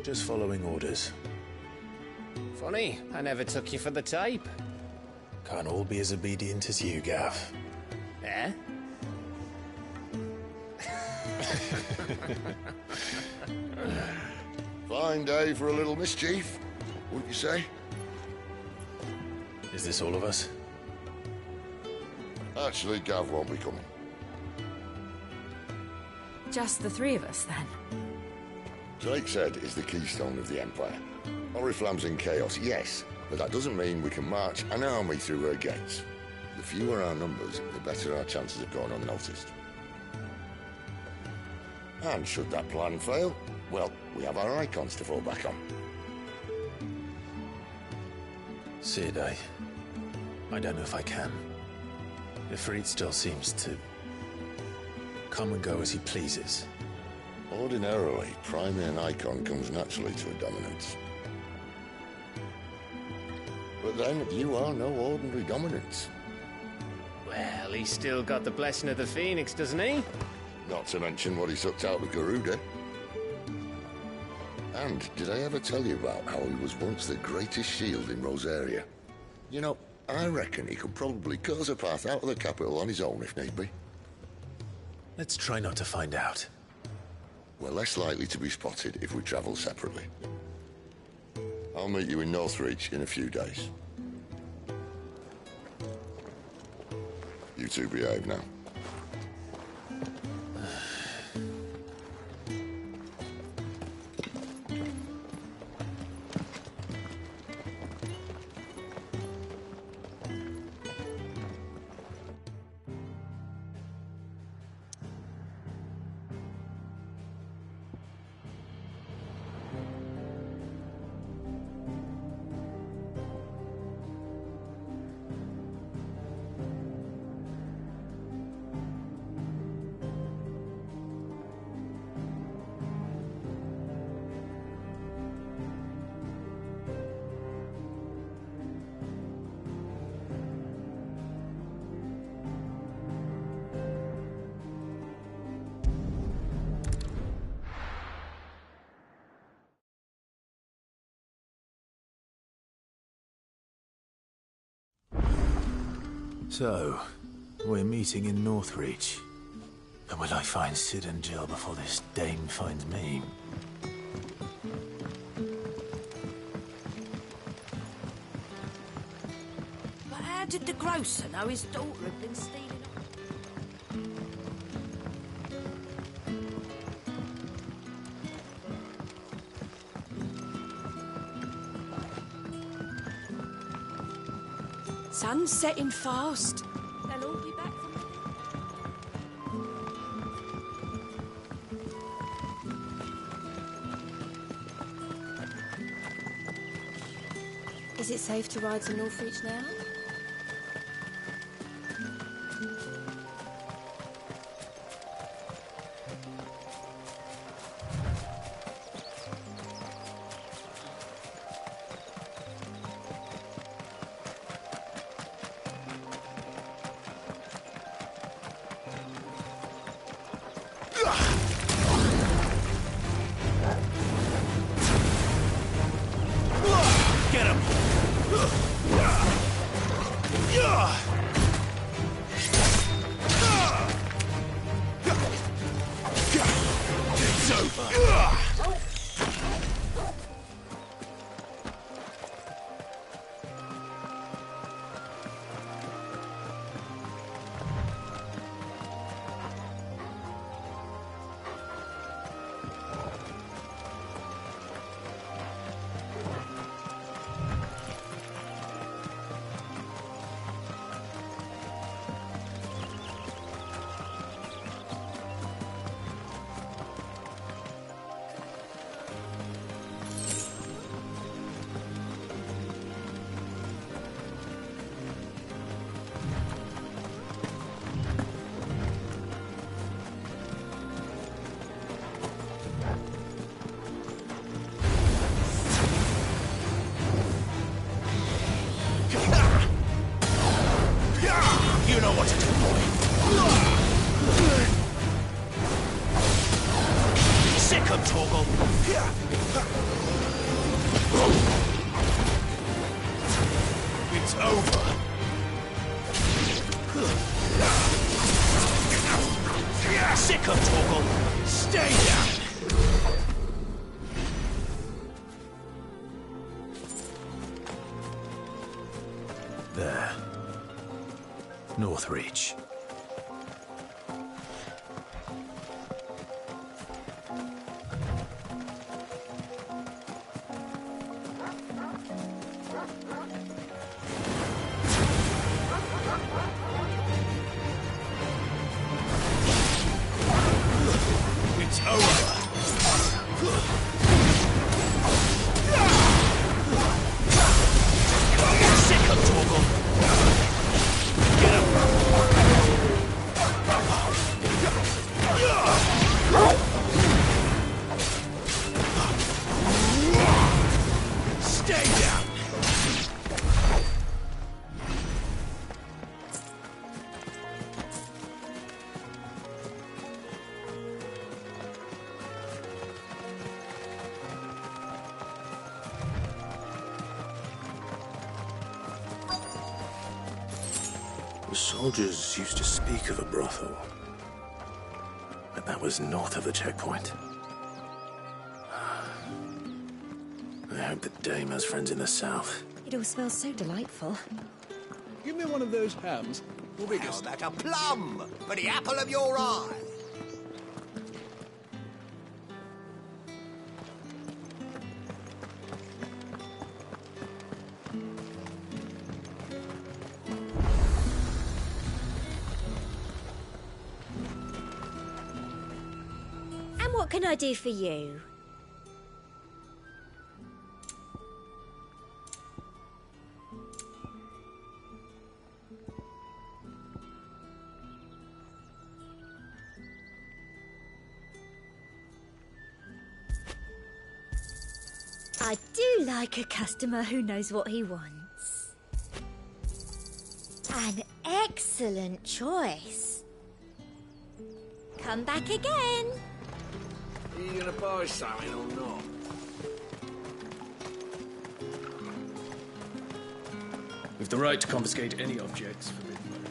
Just following orders. Funny, I never took you for the type. Can't all be as obedient as you, Gav. Eh? Fine day for a little mischief, wouldn't you say? Is this all of us? Actually, Gav won't be coming. Just the three of us, then? Drake's Head is the keystone of the Empire. Oriflamme's in chaos, yes, but that doesn't mean we can march an army through her gates. The fewer our numbers, the better our chances of going unnoticed. And should that plan fail, well, we have our icons to fall back on. Sid, I don't know if I can. Ifrit still seems to come and go as he pleases. Ordinarily, priming an icon comes naturally to a dominance. But then, you are no ordinary dominance. Well, he's still got the blessing of the Phoenix, doesn't he? Not to mention what he sucked out of Garuda. And did I ever tell you about how he was once the greatest shield in Rosaria? You know, I reckon he could probably cause a path out of the capital on his own if need be. Let's try not to find out. We're less likely to be spotted if we travel separately. I'll meet you in Northreach in a few days. You two behave now. So, we're meeting in Northreach. And will I find Sid and Jill before this dame finds me? But how did the grocer know his daughter had been stealing? Sun's setting fast. They'll all be back from Is it safe to ride to Northreach now? Get him! It's over! You know what to do, boy. Sick him, Torgal. It's over. Sick him, Torgal. Stay down. There. Northreach. It's over. Sick him, Torgal. Get him. Stay down. The soldiers used to speak of a brothel. But that was north of the checkpoint. I hope the dame has friends in the south. It all smells so delightful. Give me one of those hams. Or biggest. How about a plum for the apple of your eye? And what can I do for you? I do like a customer who knows what he wants. An excellent choice. Come back again. Are you gonna buy something or not? We've the right to confiscate any objects forbidden by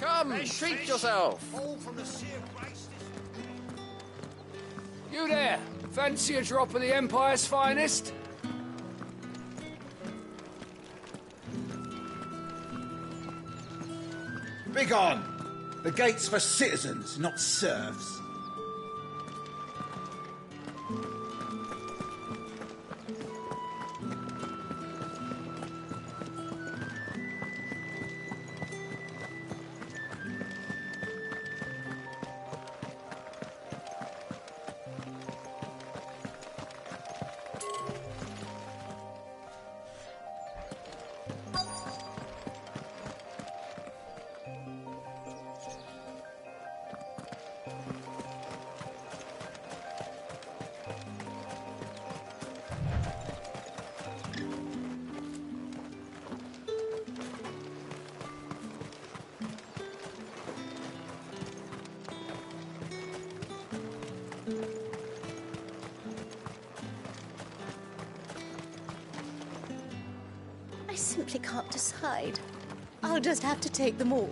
Come, treat yourself. All from the sea of grace. You there, fancy a drop of the Empire's finest? Begone! The gate's for citizens, not serfs. I simply can't decide. I'll just have to take them all.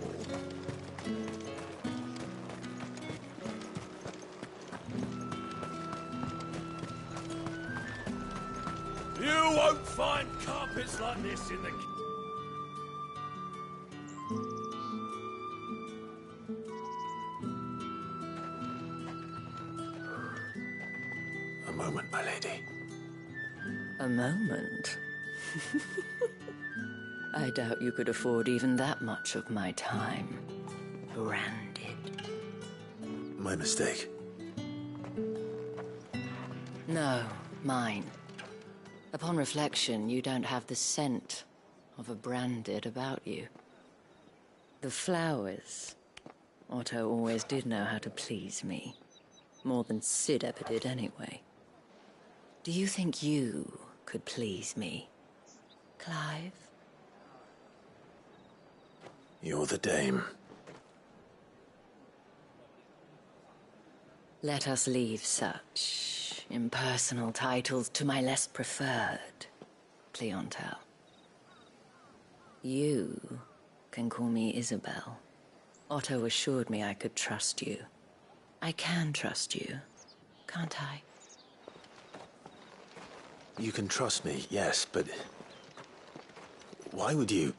You won't find carpets like this in the... A moment, my lady. A moment? I doubt you could afford even that much of my time. Branded. My mistake. No, mine. Upon reflection, you don't have the scent of a branded about you. The flowers. Otto always did know how to please me. More than Sid ever did anyway. Do you think you could please me, Clive? You're the dame. Let us leave such impersonal titles to my less preferred clientele. You can call me Isabel. Otto assured me I could trust you. I can trust you, can't I? You can trust me, yes, but... why would you...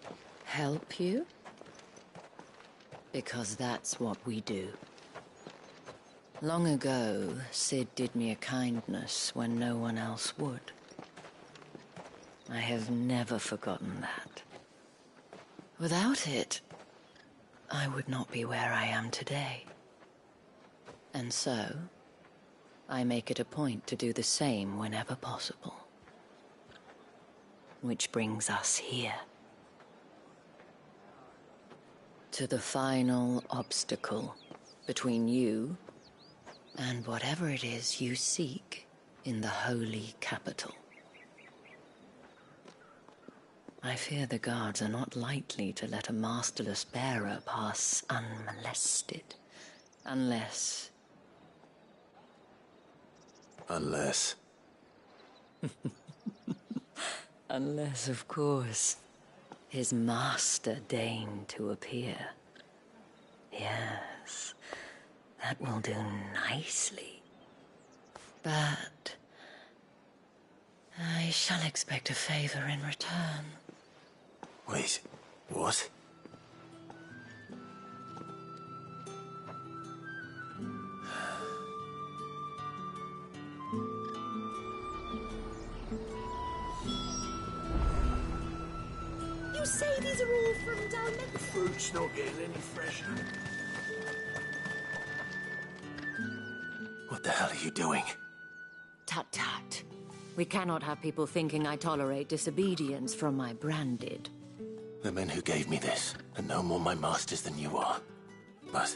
Help you? Because that's what we do. Long ago, Sid did me a kindness when no one else would. I have never forgotten that. Without it, I would not be where I am today. And so, I make it a point to do the same whenever possible. Which brings us here. To the final obstacle between you and whatever it is you seek in the holy capital. I fear the guards are not likely to let a masterless bearer pass unmolested, unless... Unless... Unless, of course, his master deigned to appear. Yes, that will do nicely. But I shall expect a favor in return. Wait, what? You say these are all from down there? The fruit's not getting any fresher. What the hell are you doing? Tut tut. We cannot have people thinking I tolerate disobedience from my branded. The men who gave me this are no more my masters than you are. But...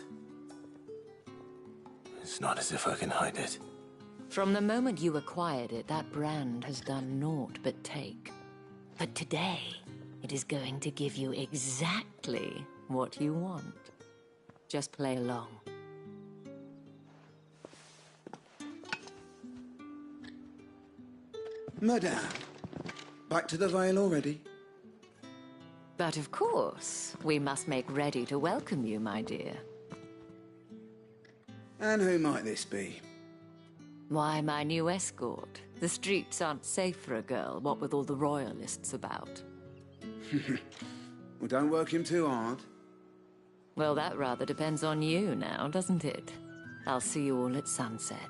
it's not as if I can hide it. From the moment you acquired it, that brand has done naught but take. But today, it is going to give you exactly what you want. Just play along. Madame, back to the Vale already? But of course, we must make ready to welcome you, my dear. And who might this be? Why, my new escort. The streets aren't safe for a girl, what with all the royalists about. Well, don't work him too hard. Well, that rather depends on you now, doesn't it? I'll see you all at sunset.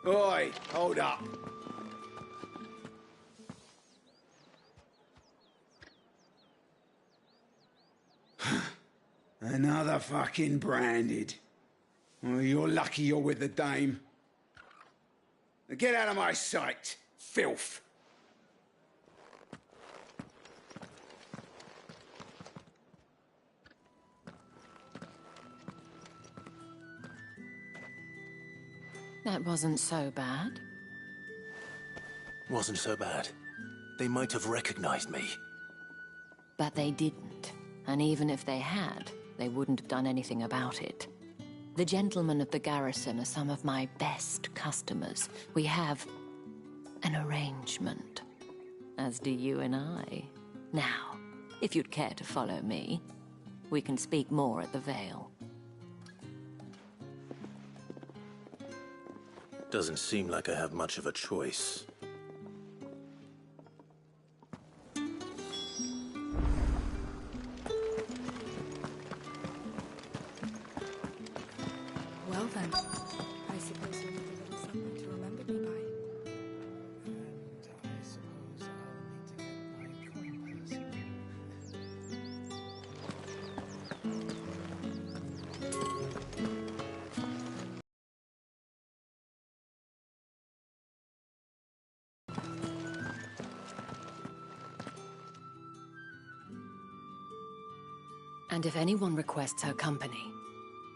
Oi, hold up. Another fucking branded. Oh, you're lucky you're with the dame. Now get out of my sight, filth. That wasn't so bad. Wasn't so bad. They might have recognized me. But they didn't. And even if they had, they wouldn't have done anything about it. The gentlemen of the garrison are some of my best customers. We have an arrangement, as do you and I. Now, if you'd care to follow me, we can speak more at the Vale. Doesn't seem like I have much of a choice. Well then, I suppose you'll need a little something to remember me by. And I suppose I'll need to get my coin purse. And if anyone requests her company,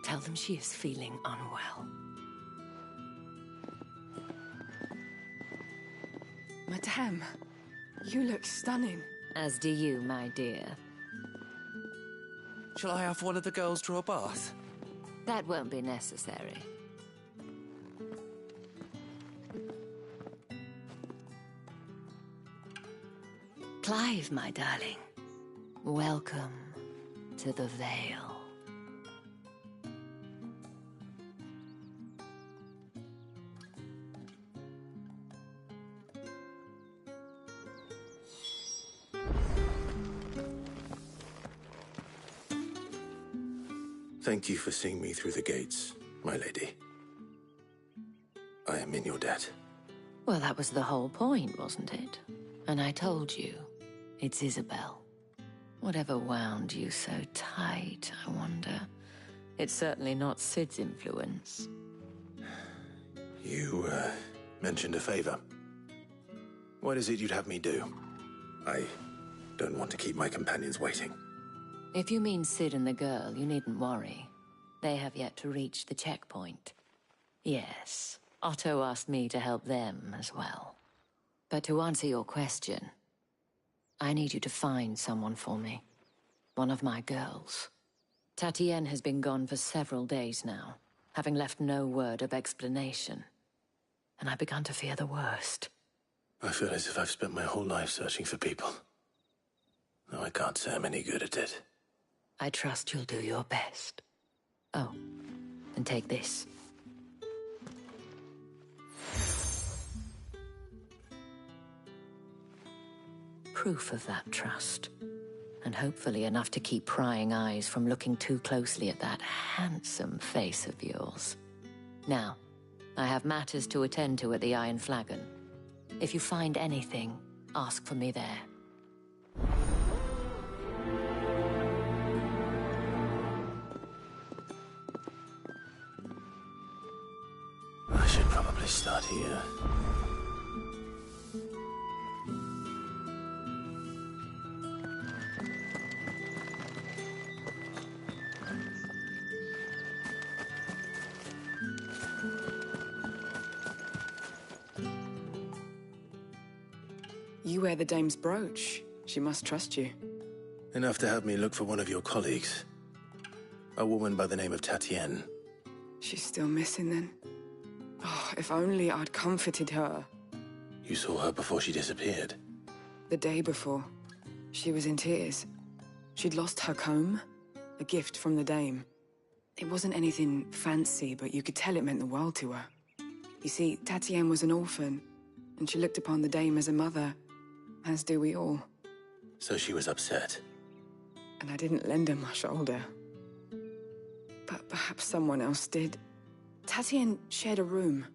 tell them she is feeling unwell. Madame, you look stunning. As do you, my dear. Shall I have one of the girls draw a bath? That won't be necessary. Clive, my darling. Welcome to the Vale. Thank you for seeing me through the gates, my lady. I am in your debt. Well, that was the whole point, wasn't it? And I told you, it's Isabel. Whatever wound you so tight, I wonder. It's certainly not Sid's influence. You, mentioned a favor. What is it you'd have me do? I don't want to keep my companions waiting. If you mean Sid and the girl, you needn't worry. They have yet to reach the checkpoint. Yes, Otto asked me to help them as well. But to answer your question, I need you to find someone for me. One of my girls. Tatienne has been gone for several days now, having left no word of explanation. And I've begun to fear the worst. I feel as if I've spent my whole life searching for people. Though I can't say I'm any good at it. I trust you'll do your best. Oh, and take this. Proof of that trust. And hopefully enough to keep prying eyes from looking too closely at that handsome face of yours. Now, I have matters to attend to at the Iron Flagon. If you find anything, ask for me there. I should probably start here. You wear the dame's brooch. She must trust you. Enough to have me look for one of your colleagues. A woman by the name of Tatienne. She's still missing then. Oh, if only I'd comforted her. You saw her before she disappeared. The day before, she was in tears. She'd lost her comb, a gift from the dame. It wasn't anything fancy, but you could tell it meant the world to her. You see, Tatienne was an orphan, and she looked upon the dame as a mother, as do we all. So she was upset. And I didn't lend her my shoulder. But perhaps someone else did. Tatienne shared a room.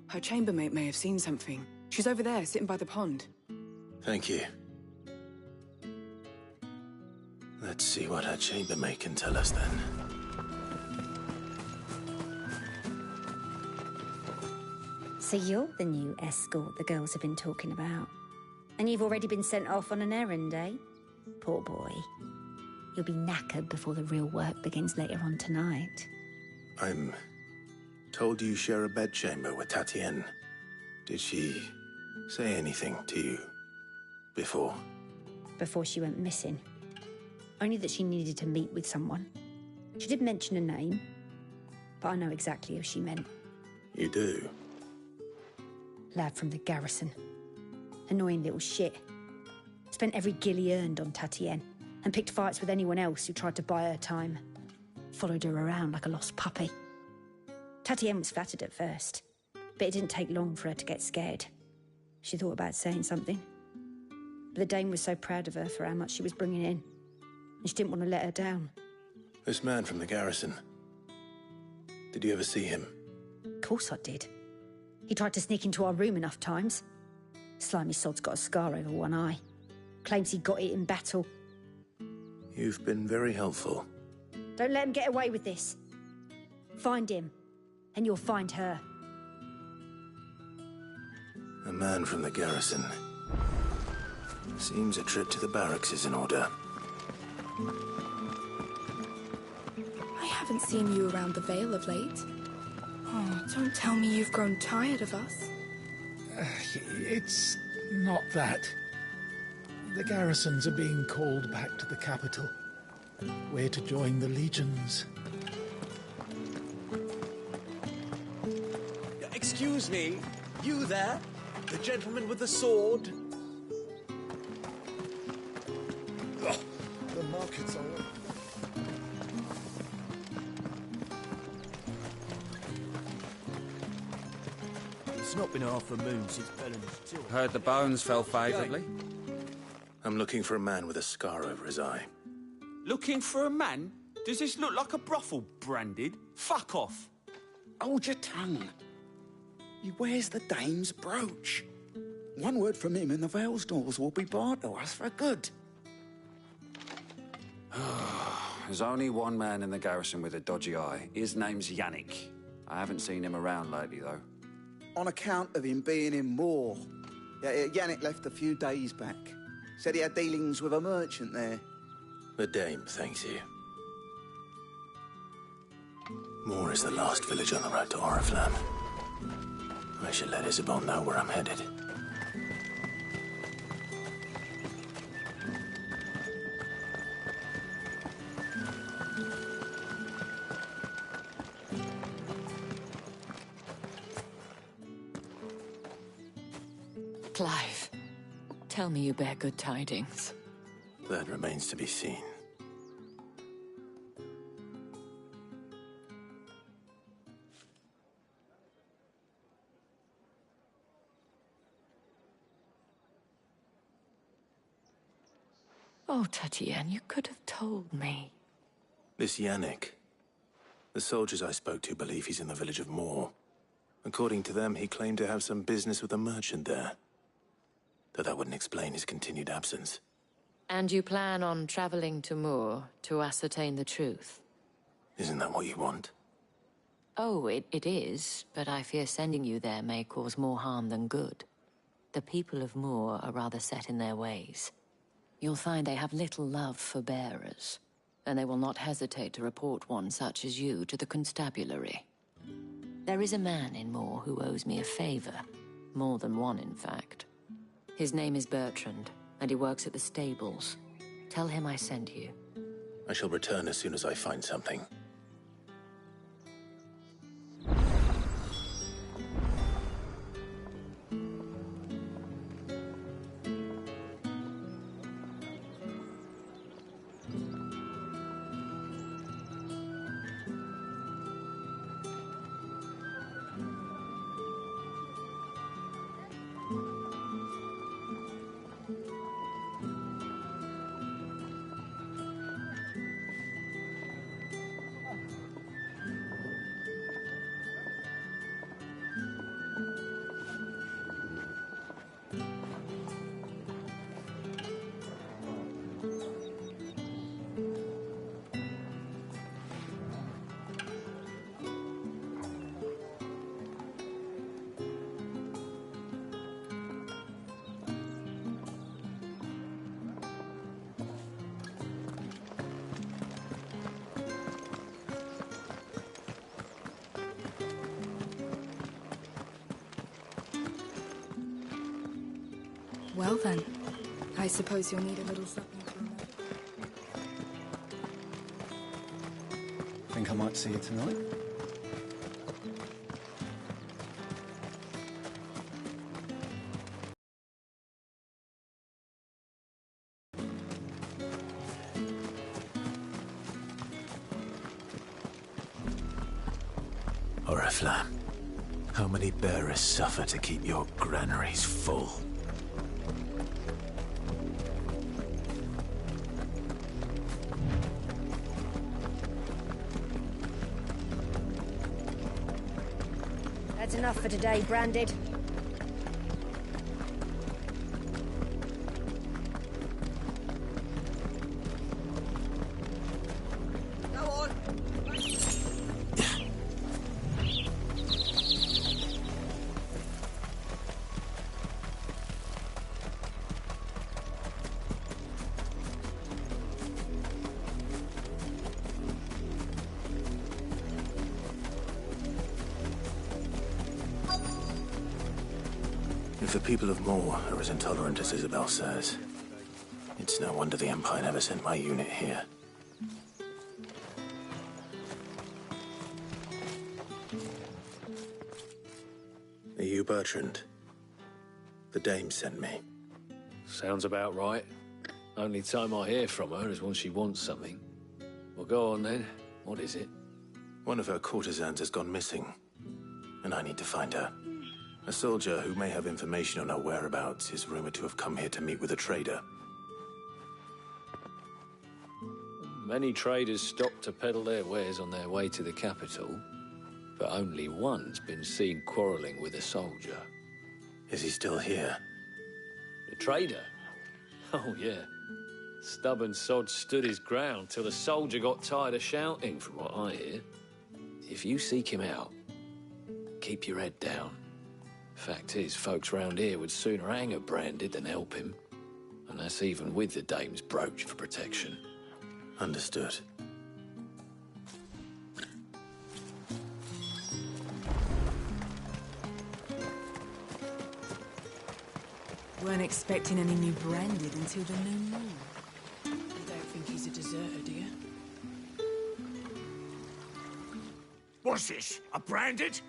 Her chambermaid may have seen something. She's over there, sitting by the pond. Thank you. Let's see what her chambermaid can tell us then. So you're the new escort the girls have been talking about. And you've already been sent off on an errand, eh? Poor boy. You'll be knackered before the real work begins later on tonight. I'm told you share a bedchamber with Tatienne. Did she say anything to you before? Before she went missing. Only that she needed to meet with someone. She did mention a name, but I know exactly who she meant. You do? Lad from the garrison. Annoying little shit. Spent every guil he earned on Tatienne, and picked fights with anyone else who tried to buy her time. Followed her around like a lost puppy. Tatienne was flattered at first, but it didn't take long for her to get scared. She thought about saying something, but the dame was so proud of her for how much she was bringing in, and she didn't want to let her down. This man from the garrison. Did you ever see him? Of course I did. He tried to sneak into our room enough times. Slimy sod's got a scar over one eye. Claims he got it in battle. You've been very helpful. Don't let him get away with this. Find him, and you'll find her. A man from the garrison. Seems a trip to the barracks is in order. I haven't seen you around the Vale of late. Oh, don't tell me you've grown tired of us. It's not that. The garrisons are being called back to the capital. We're to join the legions. Excuse me, you there? The gentleman with the sword? Oh, the market's all right. It's not been half a moon since Bellen's till. Heard the bones fell favourably. I'm looking for a man with a scar over his eye. Looking for a man? Does this look like a brothel, Branded? Fuck off. Hold your tongue. He wears the dame's brooch. One word from him and the Vale's doors will be barred to us for good. There's only one man in the garrison with a dodgy eye. His name's Yannick. I haven't seen him around lately, though. On account of him being in Moor. Yannick left a few days back. Said he had dealings with a merchant there. The dame thanks you. Moor is the last village on the road to Oriflamme. I should let Isabel know where I'm headed. Clive, tell me you bear good tidings. That remains to be seen. Oh, Tatienne, you could have told me. This Yannick. The soldiers I spoke to believe he's in the village of Moor. According to them, he claimed to have some business with a merchant there. Though that wouldn't explain his continued absence. And you plan on traveling to Moor to ascertain the truth? Isn't that what you want? Oh, it is, but I fear sending you there may cause more harm than good. The people of Moor are rather set in their ways. You'll find they have little love for bearers, and they will not hesitate to report one such as you to the constabulary. There is a man in Moor who owes me a favor. More than one, in fact. His name is Bertrand, and he works at the stables. Tell him I sent you. I shall return as soon as I find something. Well then, I suppose you'll need a little something to remember. Think I might see you tonight? Oriflamme, how many bearers suffer to keep your granaries full? That's enough for today, Branded. Go on. If the people of Moor are as intolerant as Isabel says, it's no wonder the Empire never sent my unit here. Are you Bertrand? The dame sent me. Sounds about right. Only time I hear from her is when she wants something. Well, go on then. What is it? One of her courtesans has gone missing, and I need to find her. A soldier who may have information on her whereabouts is rumored to have come here to meet with a trader. Many traders stop to peddle their wares on their way to the capital, but only one's been seen quarrelling with a soldier. Is he still here? The trader? Oh, yeah. Stubborn sod stood his ground till the soldier got tired of shouting, from what I hear. If you seek him out, keep your head down. Fact is, folks round here would sooner hang a Branded than help him. And that's even with the dame's brooch for protection. Understood. Weren't expecting any new Branded until the new moon. You don't think he's a deserter, do you? What's this? A Branded?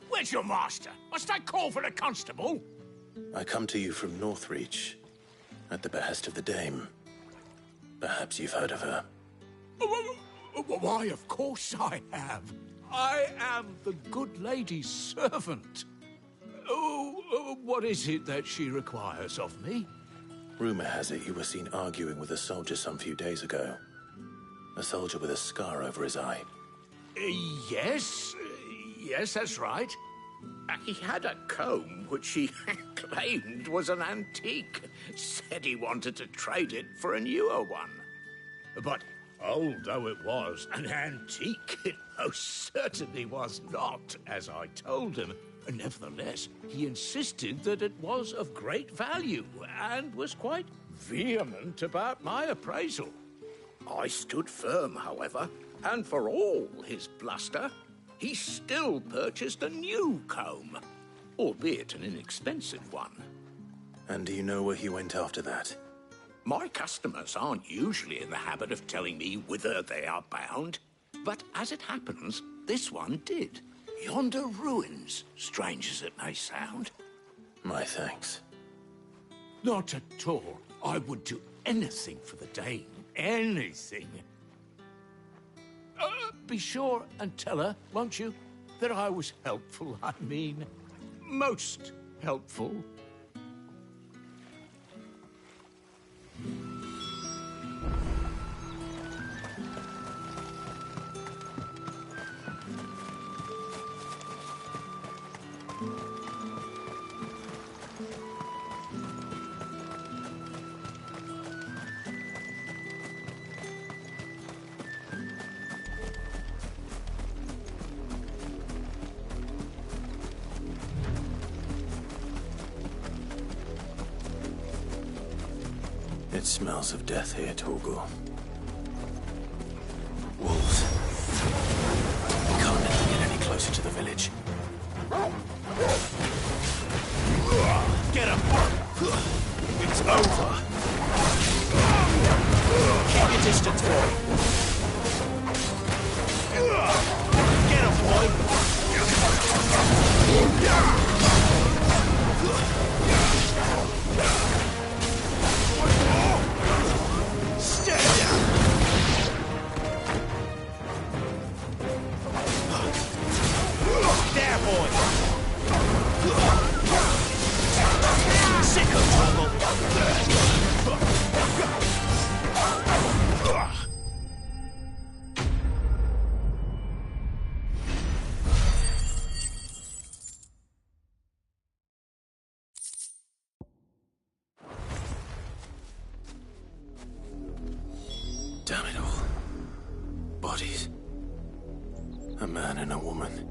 Where's your master? Must I call for the constable? I come to you from Northreach, at the behest of the dame. Perhaps you've heard of her. Why, of course I have. I am the good lady's servant. Oh, what is it that she requires of me? Rumor has it you were seen arguing with a soldier some few days ago. A soldier with a scar over his eye. Yes, that's right. He had a comb which he claimed was an antique. Said he wanted to trade it for a newer one. But old though it was, an antique it most certainly was not, as I told him. Nevertheless, he insisted that it was of great value and was quite vehement about my appraisal. I stood firm, however, and for all his bluster, he still purchased a new comb, albeit an inexpensive one. And do you know where he went after that? My customers aren't usually in the habit of telling me whither they are bound, but as it happens, this one did. Yonder ruins, strange as it may sound. My thanks. Not at all. I would do anything for the dame. Anything. Be sure and tell her, won't you, that I was helpful. I mean, most helpful. It smells of death here, Torgal. Wolves. We can't let them get any closer to the village. Get him! over. Keep your distance, boy. Get him, boy. Stand down. There, boy. Sick of trouble. Damn it all. Bodies. A man and a woman.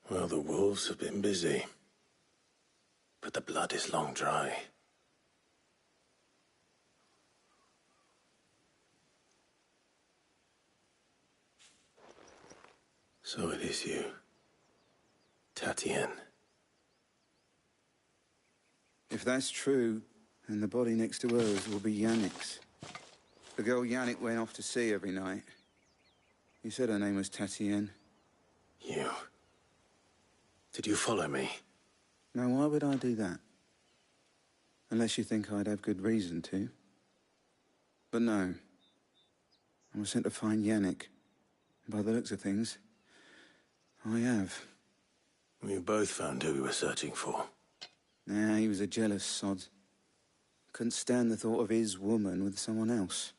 Well, the wolves have been busy. But the blood is long dry. So it is you, Tatienne. If that's true, then the body next to hers will be Yannick's. The girl Yannick went off to sea every night. You said her name was Tatienne. You. Did you follow me? Now, why would I do that? Unless you think I'd have good reason to. But no. I was sent to find Yannick. By the looks of things, I have. We both found who we were searching for. Nah, he was a jealous sod. Couldn't stand the thought of his woman with someone else.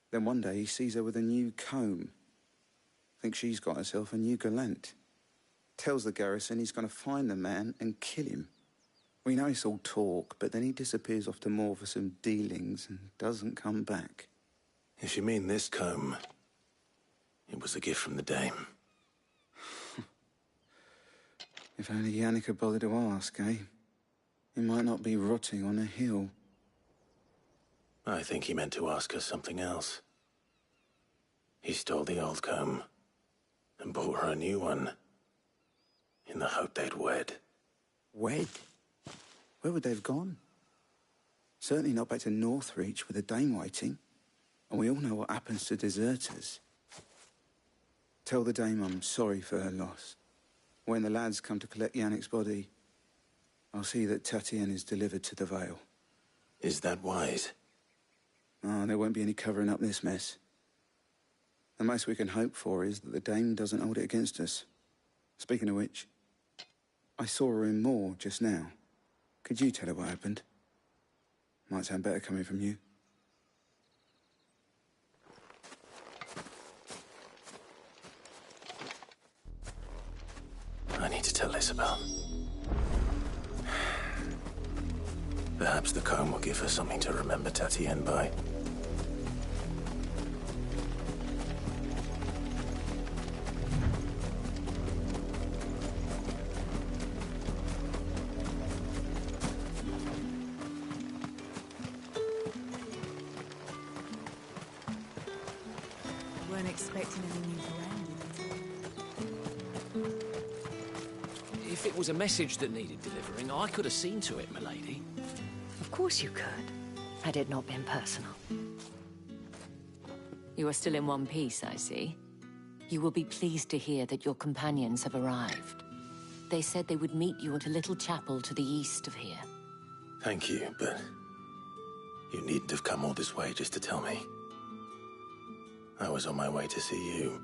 Then one day he sees her with a new comb. Thinks she's got herself a new gallant. Tells the garrison he's going to find the man and kill him. We know it's all talk, but then he disappears off to Moor for some dealings and doesn't come back. If you mean this comb, it was a gift from the dame. If only Yannick had bothered to ask, eh? He might not be rotting on a hill. I think he meant to ask her something else. He stole the old comb and bought her a new one in the hope they'd wed. Wed? Where would they have gone? Certainly not back to Northreach with a dame waiting. And we all know what happens to deserters. Tell the dame I'm sorry for her loss. When the lads come to collect Yannick's body, I'll see that Tatienne is delivered to the Vale. Is that wise? Oh, there won't be any covering up this mess. The most we can hope for is that the dame doesn't hold it against us. Speaking of which, I saw her in Moor just now. Could you tell her what happened? Might sound better coming from you. I need to tell Isabel. Perhaps the comb will give her something to remember Tatienne by. Weren't expecting any new brand. If it was a message that needed delivering, I could have seen to it, milady. Of course you could, had it not been personal. You are still in one piece, I see. You will be pleased to hear that your companions have arrived. They said they would meet you at a little chapel to the east of here. Thank you, but you needn't have come all this way just to tell me. I was on my way to see you.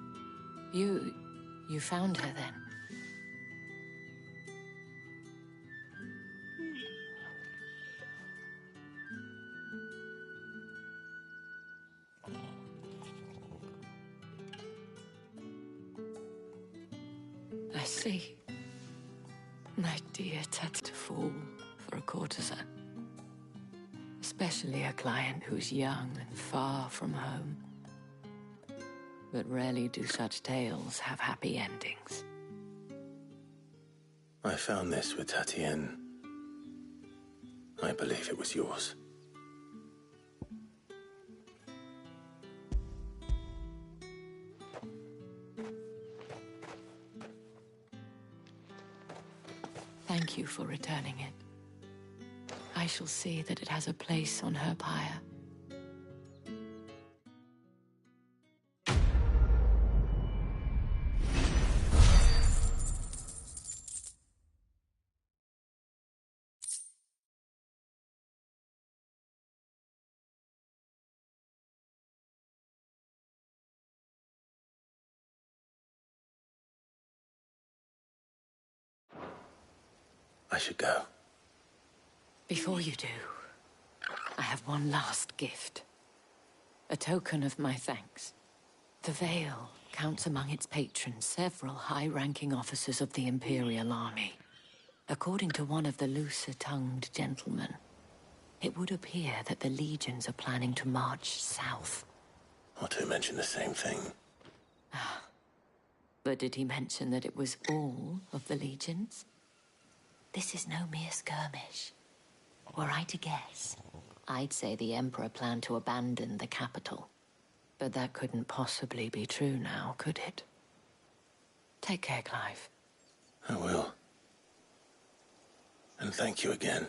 You found her then? I see. My dear to fool for a courtesan. Especially a client who's young and far from home. But rarely do such tales have happy endings. I found this with Tatienne I believe it was yours. Thank you for returning it. I shall see that it has a place on her pyre. I should go. Before you do, I have one last gift. A token of my thanks. The Vale counts among its patrons several high-ranking officers of the Imperial Army. According to one of the looser-tongued gentlemen, it would appear that the legions are planning to march south. Or to mention the same thing. But did he mention that it was all of the legions? This is no mere skirmish. Were I to guess, I'd say the Emperor planned to abandon the capital. But that couldn't possibly be true now, could it? Take care, Clive. I will. And thank you again.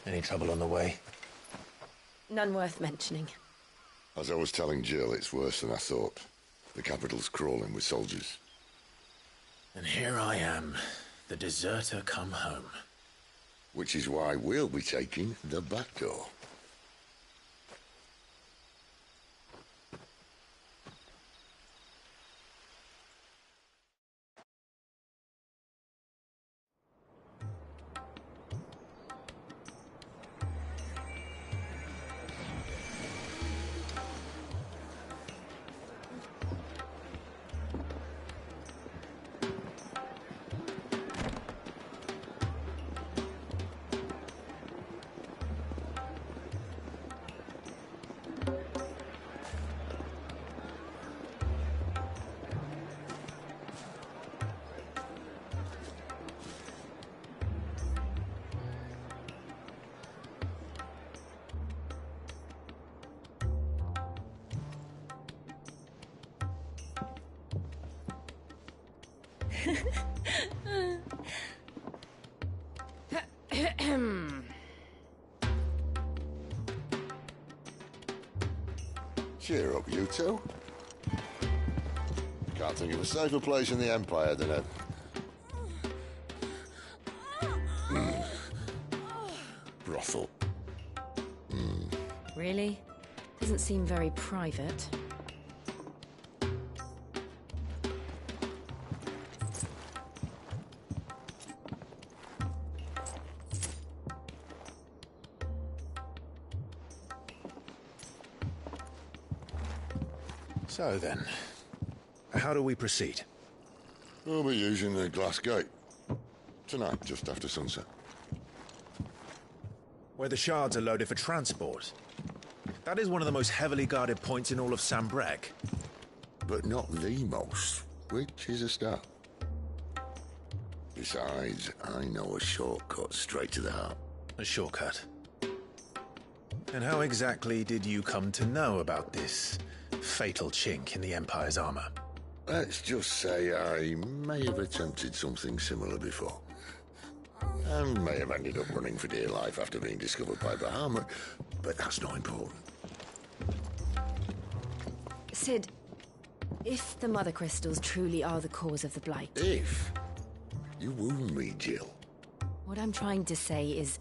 Any trouble on the way? None worth mentioning. As I was telling Jill, it's worse than I thought. The capital's crawling with soldiers. And here I am, the deserter come home. Which is why we'll be taking the back door. Cheer up, you two. Can't think of a safer place in the Empire than a... brothel. Really? Doesn't seem very private. So then, how do we proceed? We'll be using the glass gate. Tonight, just after sunset. Where the shards are loaded for transport. That is one of the most heavily guarded points in all of Sambrec. But not the most, which is a start. Besides, I know a shortcut straight to the heart. A shortcut? And how exactly did you come to know about this fatal chink in the Empire's armor? Let's just say I may have attempted something similar before. And may have ended up running for dear life after being discovered by Bahamut, but that's not important. Sid, if the Mother Crystals truly are the cause of the Blight... If? You wound me, Jill. What I'm trying to say is,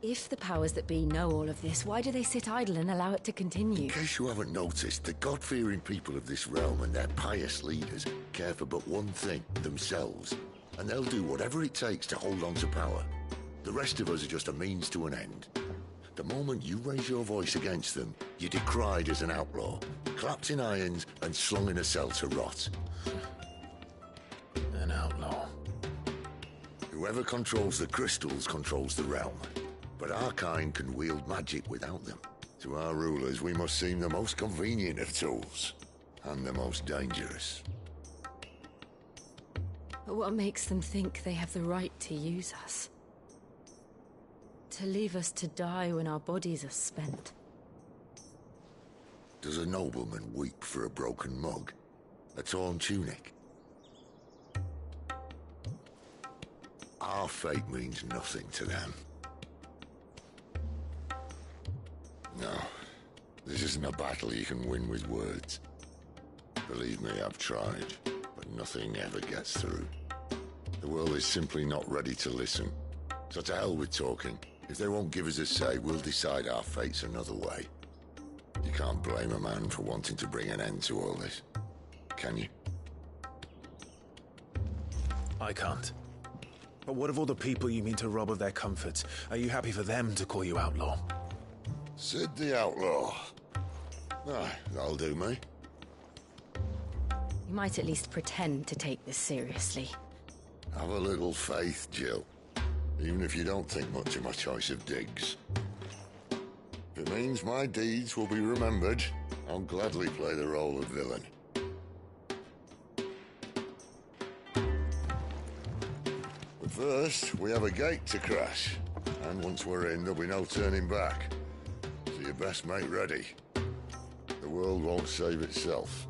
if the powers that be know all of this, why do they sit idle and allow it to continue? In case you haven't noticed, the God-fearing people of this realm and their pious leaders care for but one thing, themselves. And they'll do whatever it takes to hold on to power. The rest of us are just a means to an end. The moment you raise your voice against them, you're decried as an outlaw, clapped in irons and slung in a cell to rot. An outlaw. Whoever controls the crystals controls the realm. But our kind can wield magic without them. To our rulers, we must seem the most convenient of tools. And the most dangerous. But what makes them think they have the right to use us? To leave us to die when our bodies are spent? Does a nobleman weep for a broken mug? A torn tunic? Our fate means nothing to them. No, this isn't a battle you can win with words. Believe me, I've tried, but nothing ever gets through. The world is simply not ready to listen. So to hell with talking. If they won't give us a say, we'll decide our fates another way. You can't blame a man for wanting to bring an end to all this, can you? I can't. But what of all the people you mean to rob of their comforts? Are you happy for them to call you outlaw? Sid the Outlaw. Aye, that'll do me. You might at least pretend to take this seriously. Have a little faith, Jill. Even if you don't think much of my choice of digs. If it means my deeds will be remembered, I'll gladly play the role of villain. But first, we have a gate to crash. And once we're in, there'll be no turning back. So you best make ready. The world won't save itself.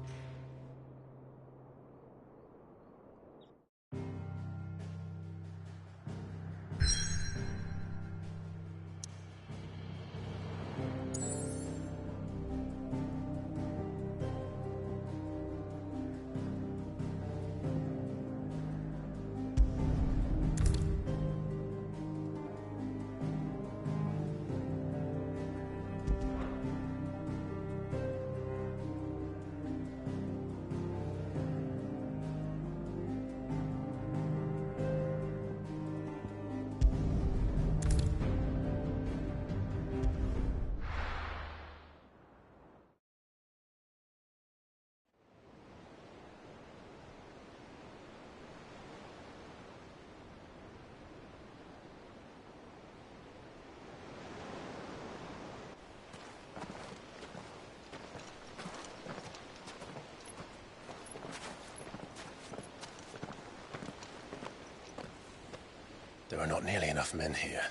There are not nearly enough men here.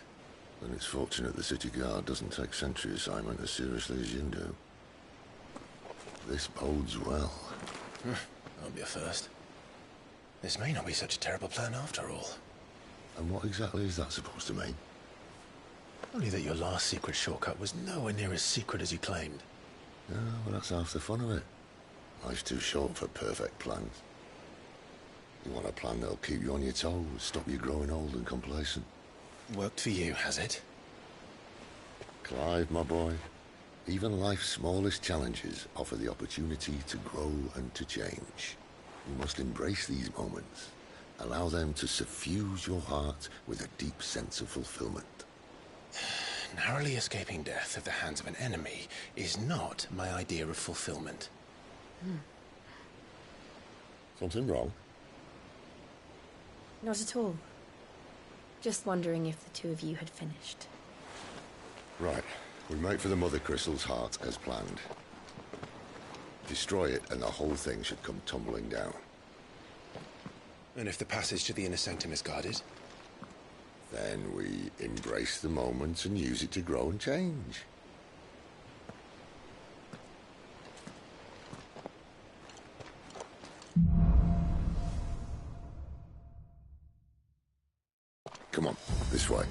Then it's fortunate the city guard doesn't take sentry assignment as seriously as you do. This bodes well. That'll be a first. This may not be such a terrible plan after all. And what exactly is that supposed to mean? Only that your last secret shortcut was nowhere near as secret as you claimed. Yeah, well, that's half the fun of it. Life's too short for perfect plans. You want a plan that'll keep you on your toes, stop you growing old and complacent. Worked for you, has it? Clive, my boy, even life's smallest challenges offer the opportunity to grow and to change. You must embrace these moments. Allow them to suffuse your heart with a deep sense of fulfillment. Narrowly escaping death at the hands of an enemy is not my idea of fulfillment. Something wrong? Not at all. Just wondering if the two of you had finished. Right. We make for the Mother Crystal's heart as planned. Destroy it and the whole thing should come tumbling down. And if the passage to the inner sanctum is guarded? Then we embrace the moment and use it to grow and change. Come on, this way.